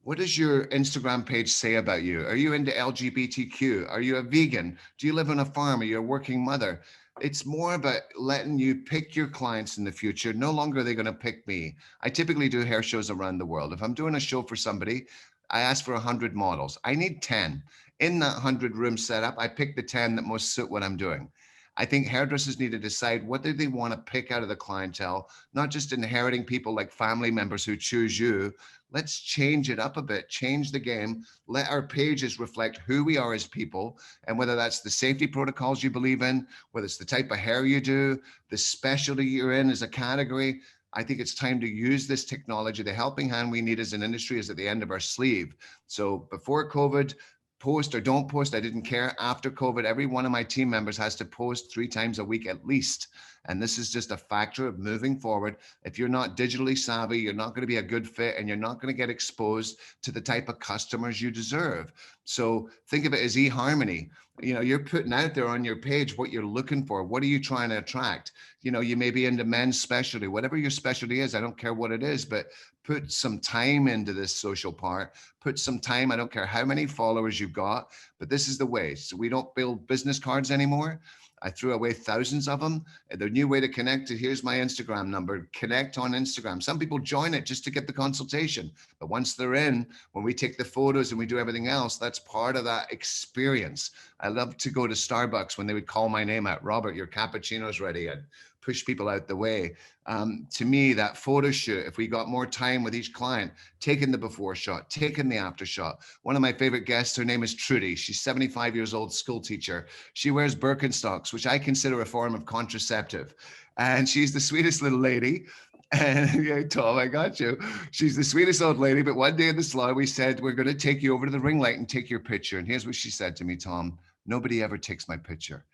Instagram page say about you? Are you into LGBTQ? Are you a vegan? Do you live on a farm? Are you a working mother? It's more about letting you pick your clients in the future. No longer are they going to pick me. I typically do hair shows around the world. If I'm doing a show for somebody, I ask for 100 models. I need 10. In that 100 room setup, I pick the 10 that most suit what I'm doing. I think hairdressers need to decide what do they want to pick out of the clientele, not just inheriting people like family members who choose you. Let's change it up a bit, change the game. Let our pages reflect who we are as people, and whether that's the safety protocols you believe in, whether it's the type of hair you do, the specialty you're in as a category. I think it's time to use this technology. The helping hand we need as an industry is at the end of our sleeve. So before COVID, post or don't post, I didn't care. After COVID, every one of my team members has to post 3 times a week at least. And this is just a factor of moving forward. If you're not digitally savvy, you're not going to be a good fit, and you're not going to get exposed to the type of customers you deserve. So think of it as eHarmony. You know, you're putting out there on your page what you're looking for. What are you trying to attract? You know, you may be into men's specialty, whatever your specialty is. I don't care what it is, but put some time into this social part. Put some time. I don't care how many followers you've got, but this is the way. So we don't build business cards anymore. I threw away thousands of them. The new way to connect, here's my Instagram number, connect on Instagram. Some people join it just to get the consultation. But once they're in, when we take the photos and we do everything else, that's part of that experience. I love to go to Starbucks when they would call my name out, Robert, your cappuccino's ready. I'd push people out the way. To me, that photo shoot, if we got more time with each client, taking the before shot, taking the after shot. One of my favorite guests, her name is Qnity. She's 75 years old, school teacher. She wears Birkenstocks, which I consider a form of contraceptive. And she's the sweetest little lady. And yeah, Tom, I got you. She's the sweetest old lady. But one day in the salon, we said, we're going to take you over to the ring light and take your picture. And here's what she said to me, Tom: nobody ever takes my picture.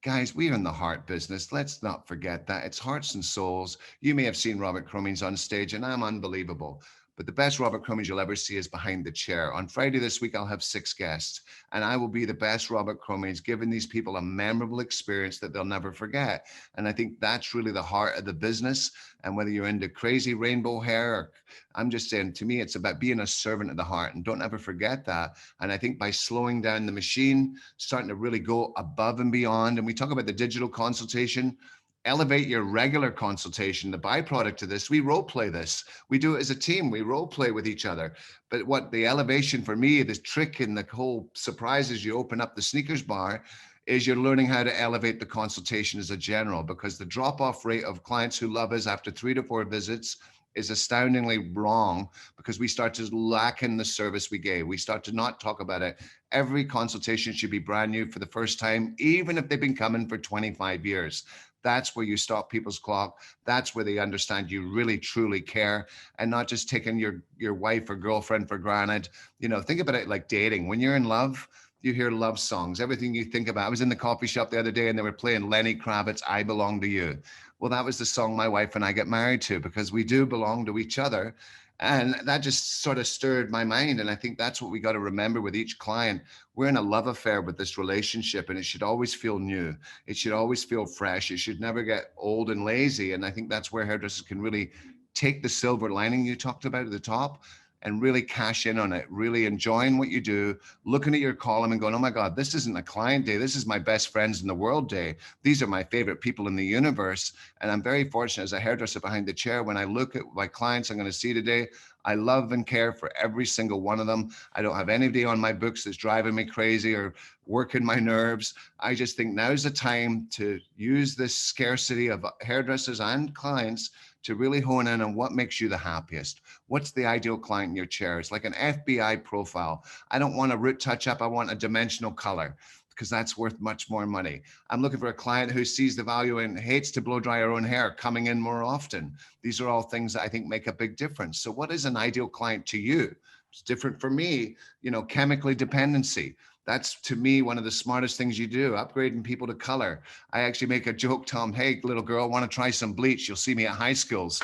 Guys, we're in the heart business. Let's not forget that. It's hearts and souls. You may have seen Robert Cromeans on stage, and I'm unbelievable. But the best Robert Cromeans you'll ever see is behind the chair. On Friday this week, I'll have 6 guests, and I will be the best Robert Cromeans, giving these people a memorable experience that they'll never forget. And I think that's really the heart of the business. And whether you're into crazy rainbow hair, or, I'm just saying, to me, it's about being a servant of the heart, and don't ever forget that. And I think by slowing down the machine, starting to really go above and beyond, and we talk about the digital consultation, elevate your regular consultation. The byproduct of this, we role play this. We do it as a team. We role play with each other. But what the elevation for me, the trick in the whole surprise is you open up the sneakers bar, is you're learning how to elevate the consultation as a general, because the drop-off rate of clients who love us after 3 to 4 visits is astoundingly wrong, because we start to lack in the service we gave. We start to not talk about it. Every consultation should be brand new for the first time, even if they've been coming for 25 years. That's where you stop people's clock. That's where they understand you really, truly care, and not just taking your wife or girlfriend for granted. You know, think about it like dating. When you're in love, You hear love songs, everything you think about. I was in the coffee shop the other day and they were playing Lenny Kravitz, I Belong to You. Well, that was the song my wife and I got married to, because we do belong to each other. And that just sort of stirred my mind. And I think that's what we got to remember with each client. We're in a love affair with this relationship, and it should always feel new. It should always feel fresh. It should never get old and lazy. And I think that's where hairdressers can really take the silver lining you talked about at the top and really cash in on it, really enjoying what you do, looking at your column and going, oh my God, this isn't a client day. This is my best friends in the world day. These are my favorite people in the universe. And I'm very fortunate as a hairdresser behind the chair. When I look at my clients I'm going to see today, I love and care for every single one of them. I don't have anybody on my books that's driving me crazy or working my nerves. I just think now's the time to use this scarcity of hairdressers and clients to really hone in on what makes you the happiest. What's the ideal client in your chair? It's like an FBI profile. I don't want a root touch up. I want a dimensional color, because that's worth much more money. I'm looking for a client who sees the value and hates to blow dry her own hair, coming in more often. These are all things that I think make a big difference. So what is an ideal client to you? It's different for me, chemically dependency. That's, to me, one of the smartest things you do, upgrading people to color. I actually make a joke, Tom, hey, little girl, want to try some bleach? You'll see me at high schools.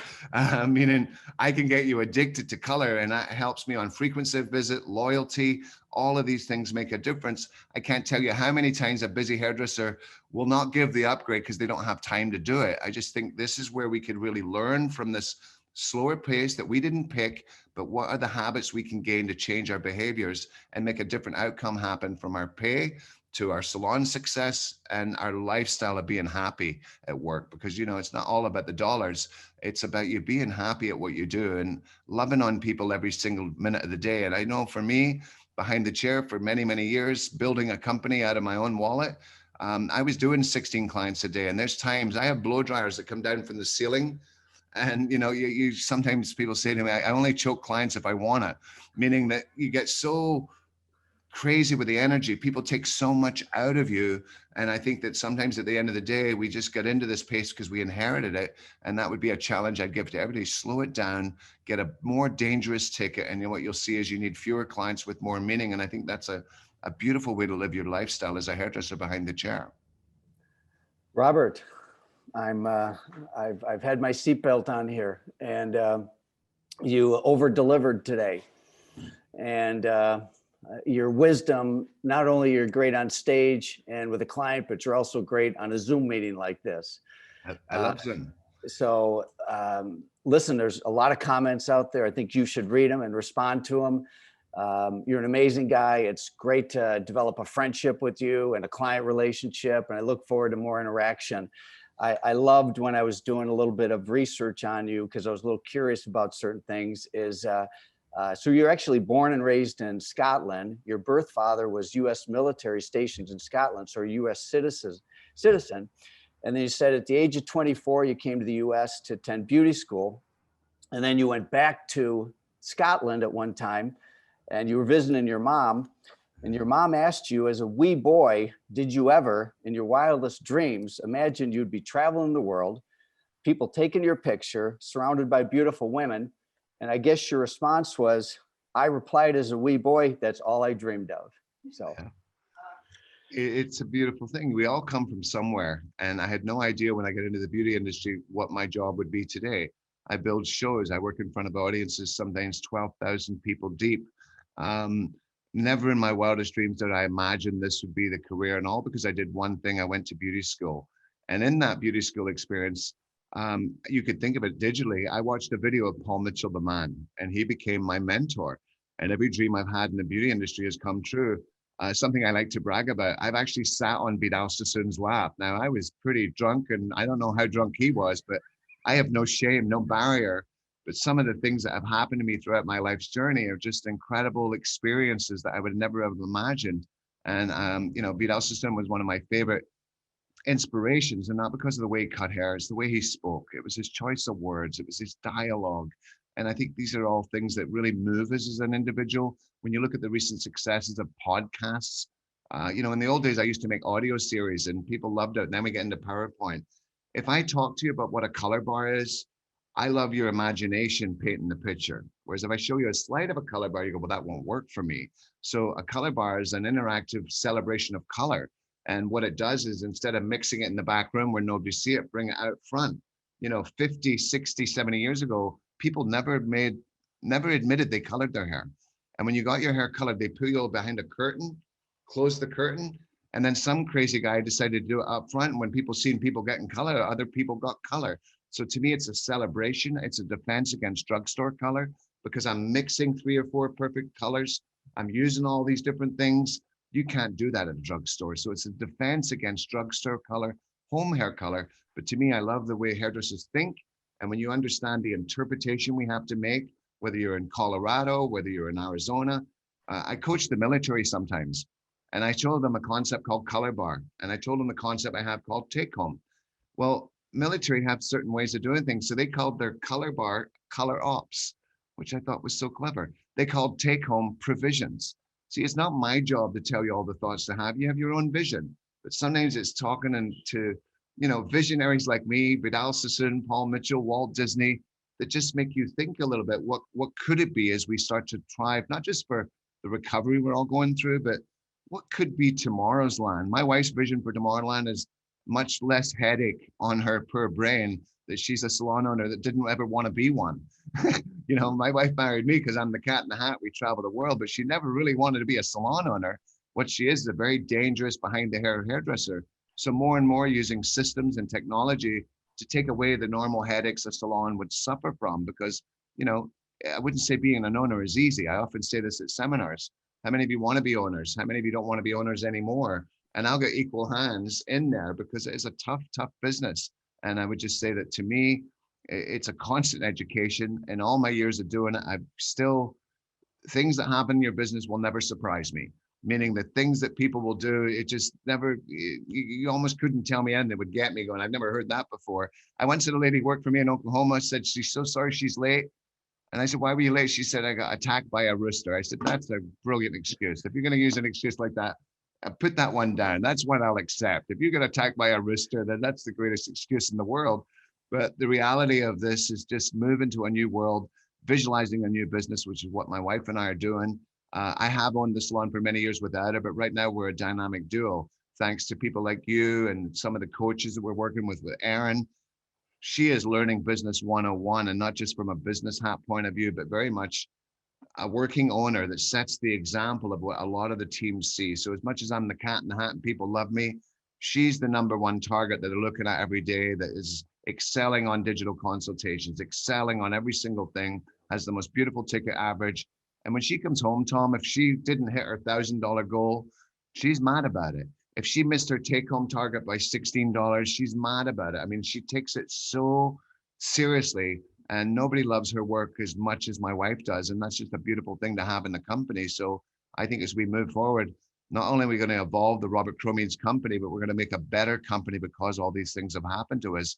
Meaning I can get you addicted to color, and that helps me on frequency of visit, loyalty. All of these things make a difference. I can't tell you how many times a busy hairdresser will not give the upgrade because they don't have time to do it. I just think this is where we could really learn from this slower pace that we didn't pick, but what are the habits we can gain to change our behaviors and make a different outcome happen, from our pay to our salon success and our lifestyle of being happy at work. Because, it's not all about the dollars. It's about you being happy at what you do and loving on people every single minute of the day. And I know for me, behind the chair for many, many years, building a company out of my own wallet, I was doing 16 clients a day. And there's times I have blow dryers that come down from the ceiling. And, you sometimes people say to me, I only choke clients if I want it, meaning that you get so crazy with the energy. People take so much out of you. And I think that sometimes at the end of the day, we just get into this pace because we inherited it. And that would be a challenge I'd give to everybody. Slow it down, get a more dangerous ticket. And what you'll see is you need fewer clients with more meaning. And I think that's a beautiful way to live your lifestyle as a hairdresser behind the chair. Robert, I've had my seatbelt on here, and you over-delivered today. And your wisdom, not only you're great on stage and with a client, but you're also great on a Zoom meeting like this. I love Zoom. So listen, there's a lot of comments out there. I think you should read them and respond to them. You're an amazing guy. It's great to develop a friendship with you and a client relationship, and I look forward to more interaction. I loved when I was doing a little bit of research on you, because I was a little curious about certain things, so you're actually born and raised in Scotland. Your birth father was U.S. military stationed in Scotland, so a U.S. citizen. And then you said at the age of 24, you came to the U.S. to attend beauty school. And then you went back to Scotland at one time, and you were visiting your mom. And your mom asked you, as a wee boy, did you ever, in your wildest dreams, imagine you'd be traveling the world, people taking your picture, surrounded by beautiful women? And I guess your response was, I replied as a wee boy, that's all I dreamed of. So yeah. It's a beautiful thing. We all come from somewhere. And I had no idea when I got into the beauty industry what my job would be today. I build shows. I work in front of audiences, sometimes 12,000 people deep. Never in my wildest dreams did I imagine this would be the career, and all because I did one thing. I went to beauty school. And in that beauty school experience, you could think of it digitally. I watched a video of Paul Mitchell, the man, and he became my mentor. And every dream I've had in the beauty industry has come true. Something I like to brag about, I've actually sat on Vidal Sassoon's lap. Now, I was pretty drunk, and I don't know how drunk he was, but I have no shame, no barrier. But some of the things that have happened to me throughout my life's journey are just incredible experiences that I would never have imagined. And, Vidal Sassoon was one of my favorite inspirations, and not because of the way he cut hair, it's the way he spoke. It was his choice of words. It was his dialogue. And I think these are all things that really move us as an individual. When you look at the recent successes of podcasts, in the old days, I used to make audio series and people loved it. And then we get into PowerPoint. If I talk to you about what a color bar is, I love your imagination painting the picture. Whereas if I show you a slide of a color bar, you go, well, that won't work for me. So a color bar is an interactive celebration of color. And what it does is instead of mixing it in the back room where nobody see it, bring it out front. 50, 60, 70 years ago, people never admitted they colored their hair. And when you got your hair colored, they put you behind a curtain, close the curtain, and then some crazy guy decided to do it up front. And when people seen people getting color, other people got color. So to me, it's a celebration. It's a defense against drugstore color because I'm mixing 3 or 4 perfect colors. I'm using all these different things. You can't do that at a drugstore. So it's a defense against drugstore color, home hair color. But to me, I love the way hairdressers think. And when you understand the interpretation we have to make, whether you're in Colorado, whether you're in Arizona, I coach the military sometimes. And I told them a concept called color bar. And I told them the concept I have called take home. Well, military have certain ways of doing things. So they called their color bar color ops, which I thought was so clever. They called take home provisions. See, it's not my job to tell you all the thoughts to have. You have your own vision. But sometimes it's talking to, visionaries like me, Vidal Sassoon, Paul Mitchell, Walt Disney, that just make you think a little bit, what could it be as we start to thrive, not just for the recovery we're all going through, but what could be tomorrow's land? My wife's vision for Tomorrowland is much less headache on her per brain, that she's a salon owner that didn't ever want to be one. My wife married me because I'm the cat in the hat. We travel the world, but she never really wanted to be a salon owner. What she is a very dangerous behind the hair hairdresser. So more and more using systems and technology to take away the normal headaches a salon would suffer from, because, I wouldn't say being an owner is easy. I often say this at seminars. How many of you want to be owners? How many of you don't want to be owners anymore? And I'll get equal hands in there because it's a tough, tough business. And I would just say that to me, it's a constant education. In all my years of doing it, I've still, things that happen in your business will never surprise me. Meaning the things that people will do, it just never, you almost couldn't tell me and they would get me going, I've never heard that before. I once had a lady work for me in Oklahoma, said she's so sorry she's late. And I said, why were you late? She said, I got attacked by a rooster. I said, that's a brilliant excuse. If you're going to use an excuse like that, put that one down. That's what I'll accept. If you get attacked by a rooster, then that's the greatest excuse in the world. But the reality of this is just moving to a new world, visualizing a new business, which is what my wife and I are doing. I have owned the salon for many years without her, but right now we're a dynamic duo, thanks to people like you and some of the coaches that we're working with Erin. She is learning business 101, and not just from a business hat point of view, but very much a working owner that sets the example of what a lot of the teams see. So as much as I'm the cat in the hat and people love me, she's the #1 target that they're looking at every day, that is excelling on digital consultations, excelling on every single thing, has the most beautiful ticket average. And when she comes home, Tom, if she didn't hit her $1,000 goal, she's mad about it. If she missed her take-home target by $16, she's mad about it. I mean, she takes it so seriously, and nobody loves her work as much as my wife does. And that's just a beautiful thing to have in the company. So I think as we move forward, not only are we going to evolve the Robert Cromeans company, but we're going to make a better company because all these things have happened to us,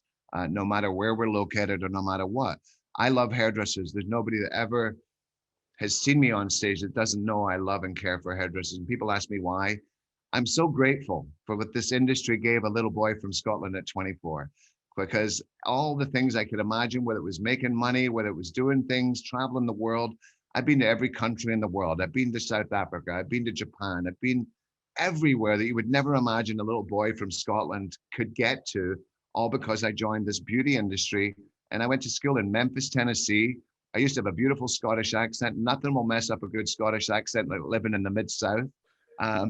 no matter where we're located or no matter what. I love hairdressers. There's nobody that ever has seen me on stage that doesn't know I love and care for hairdressers. And people ask me why. I'm so grateful for what this industry gave a little boy from Scotland at 24, because all the things I could imagine, whether it was making money, whether it was doing things, traveling the world, I've been to every country in the world. I've been to South Africa. I've been to Japan. I've been everywhere that you would never imagine a little boy from Scotland could get to, all because I joined this beauty industry. And I went to school in Memphis, Tennessee. I used to have a beautiful Scottish accent. Nothing will mess up a good Scottish accent like living in the Mid-South.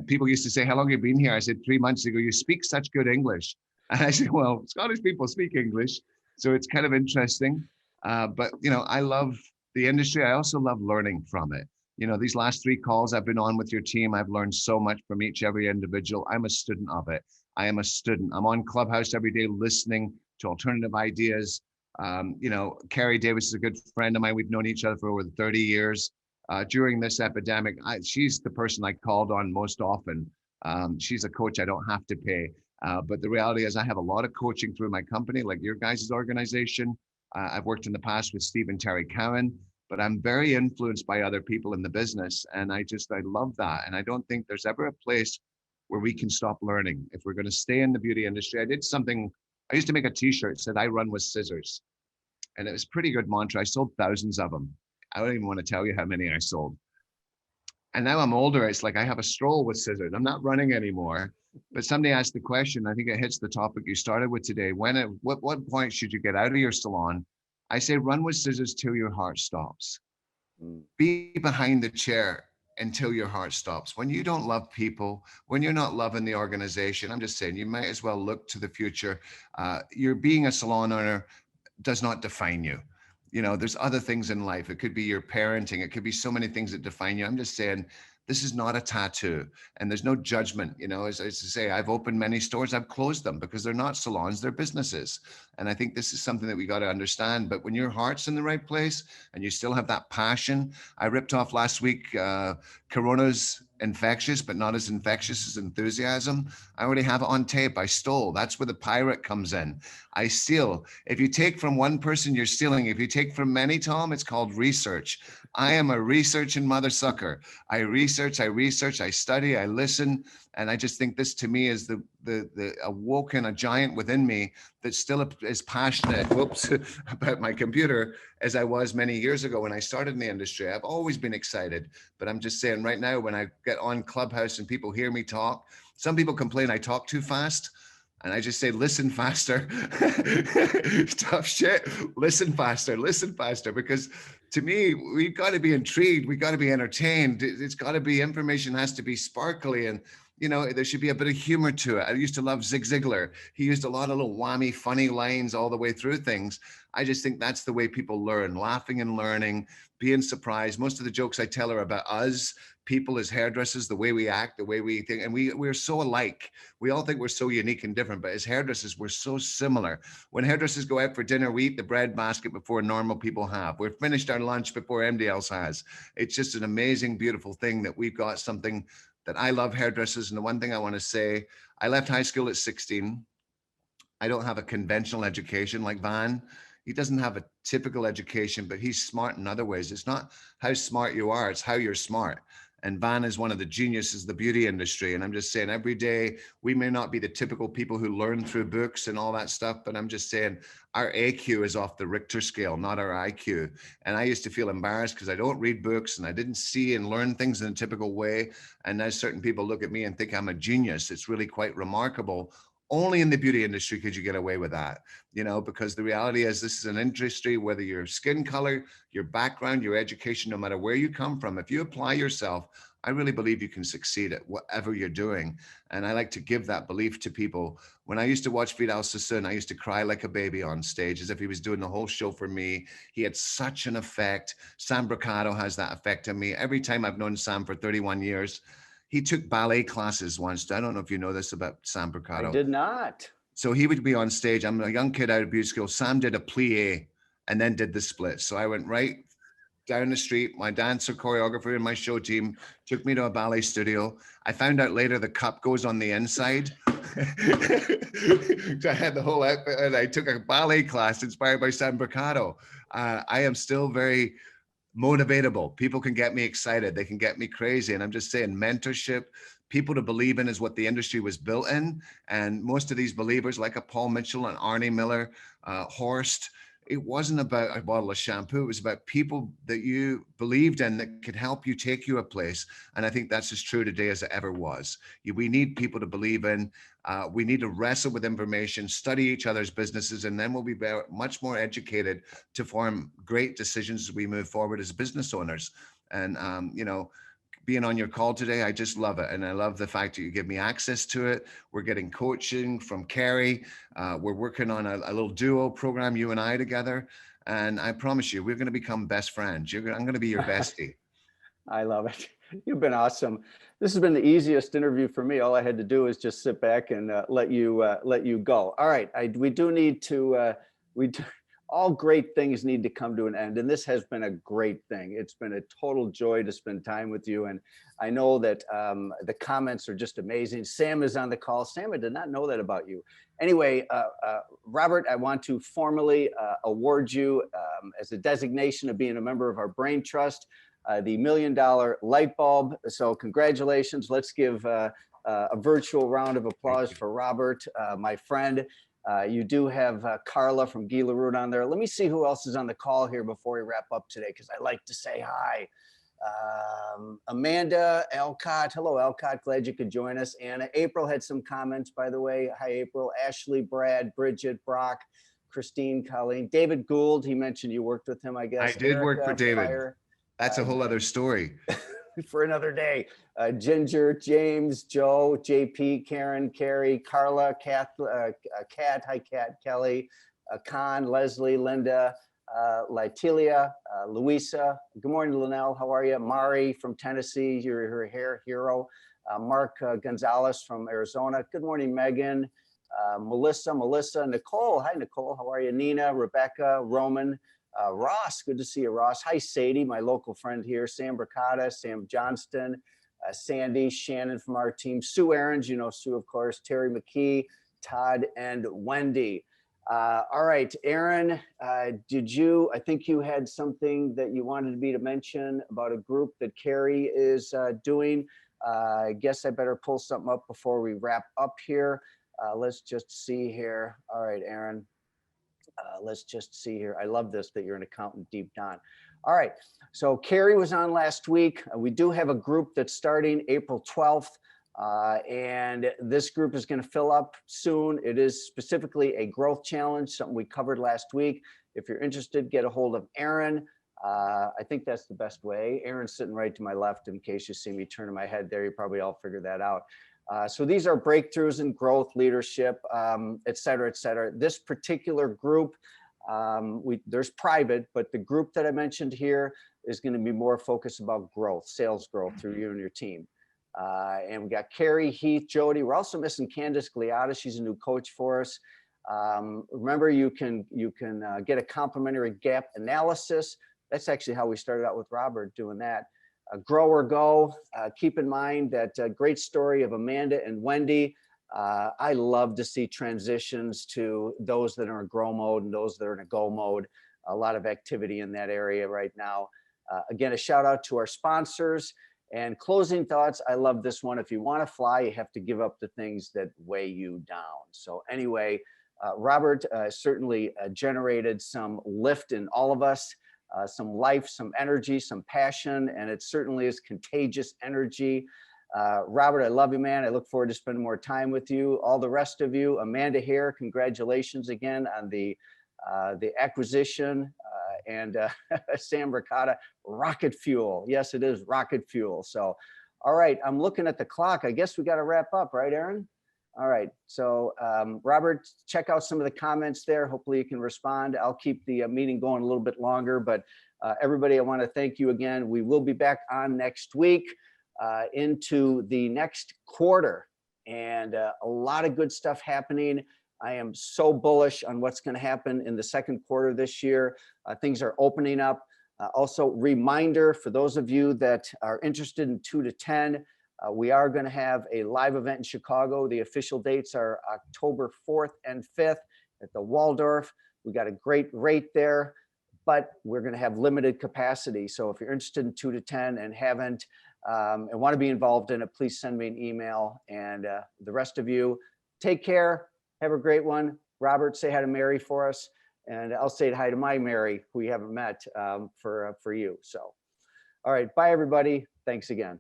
People used to say, how long have you been here? I said, 3 months ago. You speak such good English. And I said, well, Scottish people speak English. So it's kind of interesting. But, I love the industry. I also love learning from it. These last 3 calls I've been on with your team, I've learned so much from every individual. I'm a student of it. I am a student. I'm on Clubhouse every day listening to alternative ideas. Carrie Davis is a good friend of mine. We've known each other for over 30 years. During this epidemic, she's the person I called on most often. She's a coach I don't have to pay. But the reality is I have a lot of coaching through my company, like your guys' organization. I've worked in the past with Steve and Terry Cowan, but I'm very influenced by other people in the business. And I love that. And I don't think there's ever a place where we can stop learning. If we're going to stay in the beauty industry, I used to make a t-shirt that said, I run with scissors. And it was a pretty good mantra. I sold thousands of them. I don't even want to tell you how many I sold. And now I'm older. It's like I have a stroll with scissors. I'm not running anymore. But somebody asked the question, I think it hits the topic you started with today. What point should you get out of your salon? I say run with scissors till your heart stops. Be behind the chair until your heart stops. When you don't love people, when you're not loving the organization, I'm just saying you might as well look to the future. You're being a salon owner does not define you. You know, there's other things in life. It could be your parenting. It could be so many things that define you. I'm just saying, this is not a tattoo, and there's no judgment. You know, as I say, I've opened many stores, I've closed them because they're not salons, they're businesses. And I think this is something that we got to understand. But when your heart's in the right place and you still have that passion, I ripped off last week, Corona's infectious, but not as infectious as enthusiasm. I already have it on tape. I stole. That's where the pirate comes in. I steal. If you take from one person, you're stealing. If you take from many, Tom, it's called research. I am a researching mother sucker. I research, I study, I listen. And I just think this to me is the awoken a giant within me that still is passionate, whoops, about my computer as I was many years ago when I started in the industry. I've always been excited, but I'm just saying right now, when I get on Clubhouse and people hear me talk, some people complain I talk too fast. And I just say, listen faster. Tough shit. Listen faster, because to me, we've got to be intrigued. We've got to be entertained. It's got to be, information has to be sparkly, and you know, there should be a bit of humor to it. I used to love Zig Ziglar. He used a lot of little whammy, funny lines all the way through things. I just think that's the way people learn, laughing and learning, being surprised. Most of the jokes I tell are about us, people as hairdressers, the way we act, the way we think, and we're so alike. We all think we're so unique and different, but as hairdressers, we're so similar. When hairdressers go out for dinner, we eat the bread basket before normal people have. We've finished our lunch before anybody else has. It's just an amazing, beautiful thing that we've got something that I love hairdressers. And the one thing I want to say, I left high school at 16. I don't have a conventional education like Van. He doesn't have a typical education, but he's smart in other ways. It's not how smart you are, it's how you're smart. And Van is one of the geniuses of the beauty industry. And I'm just saying, every day, we may not be the typical people who learn through books and all that stuff, but I'm just saying our AQ is off the Richter scale, not our IQ. And I used to feel embarrassed because I don't read books and I didn't see and learn things in a typical way. And now certain people look at me and think I'm a genius. It's really quite remarkable. Only in the beauty industry could you get away with that, you know, because the reality is this is an industry, whether your skin color, your background, your education, no matter where you come from, if you apply yourself, I really believe you can succeed at whatever you're doing. And I like to give that belief to people. When I used to watch Vidal Sassoon, I used to cry like a baby on stage as if he was doing the whole show for me. He had such an effect. Sam Bricado has that effect on me. Every time I've known Sam for 31 years, he took ballet classes once. I don't know if you know this about Sam Bricado. I did not. So he would be on stage. I'm a young kid out of beauty school. Sam did a plie and then did the split. So I went right down the street. My dancer, choreographer, and my show team took me to a ballet studio. I found out later the cup goes on the inside. So I had the whole outfit, and I took a ballet class inspired by Sam Bricado. I am still very motivatable. People can get me excited. They can get me crazy. And I'm just saying, mentorship, people to believe in is what the industry was built in. And most of these believers, like a Paul Mitchell and Arnie Miller, Horst, it wasn't about a bottle of shampoo. It was about people that you believed in that could help you take you a place. And I think that's as true today as it ever was. We need people to believe in. We need to wrestle with information, study each other's businesses, and then we'll be much more educated to form great decisions as we move forward as business owners. And, you know, being on your call today, I just love it. And I love the fact that you give me access to it. We're getting coaching from Carrie. We're working on a little duo program, you and I together. And I promise you, we're going to become best friends. I'm going to be your bestie. I love it. You've been awesome. This has been the easiest interview for me. All I had to do is just sit back and let you go. All right. We do need to, all great things need to come to an end. And this has been a great thing. It's been a total joy to spend time with you. And I know that the comments are just amazing. Sam is on the call. Sam, I did not know that about you. Anyway, Robert, I want to formally award you as a designation of being a member of our Brain Trust, the $1 million light bulb. So congratulations. Let's give a virtual round of applause for Robert, my friend. You do have Carla from Gila Root on there. Let me see who else is on the call here before we wrap up today, because I like to say hi. Amanda Alcott. Hello, Alcott. Glad you could join us. Anna. April had some comments, by the way. Hi, April. Ashley, Brad, Bridget, Brock, Christine, Colleen. David Gould. He mentioned you worked with him, I guess. I did work for David. Fire. That's a whole other story. For another day. Ginger, James, Joe, JP, Karen, Carrie, Carla, Kat, hi Kat, Kelly, Con, Leslie, Linda, Latilia, Louisa. Good morning, Linnell. How are you? Mari from Tennessee, you're her hair hero. Mark Gonzalez from Arizona. Good morning, Megan. Melissa, Nicole. Hi, Nicole. How are you? Nina, Rebecca, Roman. Ross, good to see you, Ross. Hi, Sadie, my local friend here. Sam Bricata, Sam Johnston, Sandy, Shannon from our team, Sue Aarons, you know Sue, of course, Terry McKee, Todd, and Wendy. All right, Aaron, I think you had something that you wanted me to mention about a group that Carrie is doing. I guess I better pull something up before we wrap up here. Let's just see here. All right, Aaron. Let's just see here. I love this, that you're an accountant deep down. All right. So Carrie was on last week. We do have a group that's starting April 12th. And this group is going to fill up soon. It is specifically a growth challenge, something we covered last week. If you're interested, get a hold of Aaron. I think that's the best way. Aaron's sitting right to my left in case you see me turning my head there. You probably all figured that out. So these are breakthroughs in growth, leadership, et cetera, et cetera. This particular group, there's private, but the group that I mentioned here is going to be more focused about growth, sales growth through you and your team. And we got Carrie, Heath, Jody. We're also missing Candace Gliata. She's a new coach for us. Remember, you can get a complimentary gap analysis. That's actually how we started out with Robert, doing that. Grow or go. Keep in mind that great story of Amanda and Wendy. I love to see transitions to those that are in grow mode and those that are in a go mode. A lot of activity in that area right now. Again, a shout out to our sponsors. And closing thoughts, I love this one. If you want to fly, you have to give up the things that weigh you down. So anyway, Robert certainly generated some lift in all of us. Some life, some energy, some passion, and it certainly is contagious energy. Robert, I love you, man. I look forward to spending more time with you. All the rest of you, Amanda Hare, congratulations again on the acquisition, and Sam Ricotta, rocket fuel. Yes, it is rocket fuel. So, all right, I'm looking at the clock. I guess we got to wrap up, right, Aaron? All right, so Robert, check out some of the comments there. Hopefully you can respond. I'll keep the meeting going a little bit longer, but everybody, I want to thank you again. We will be back on next week into the next quarter, and a lot of good stuff happening. I am so bullish on what's going to happen in the second quarter this year. Things are opening up. Also, reminder for those of you that are interested in 2 to 10, we are going to have a live event in Chicago. The official dates are October 4th and 5th at the Waldorf. We got a great rate there, but we're going to have limited capacity. So if you're interested in 2 to 10 and haven't and want to be involved in it, please send me an email. And the rest of you, take care. Have a great one. Robert, say hi to Mary for us. And I'll say hi to my Mary, who we haven't met, for you. So, all right. Bye, everybody. Thanks again.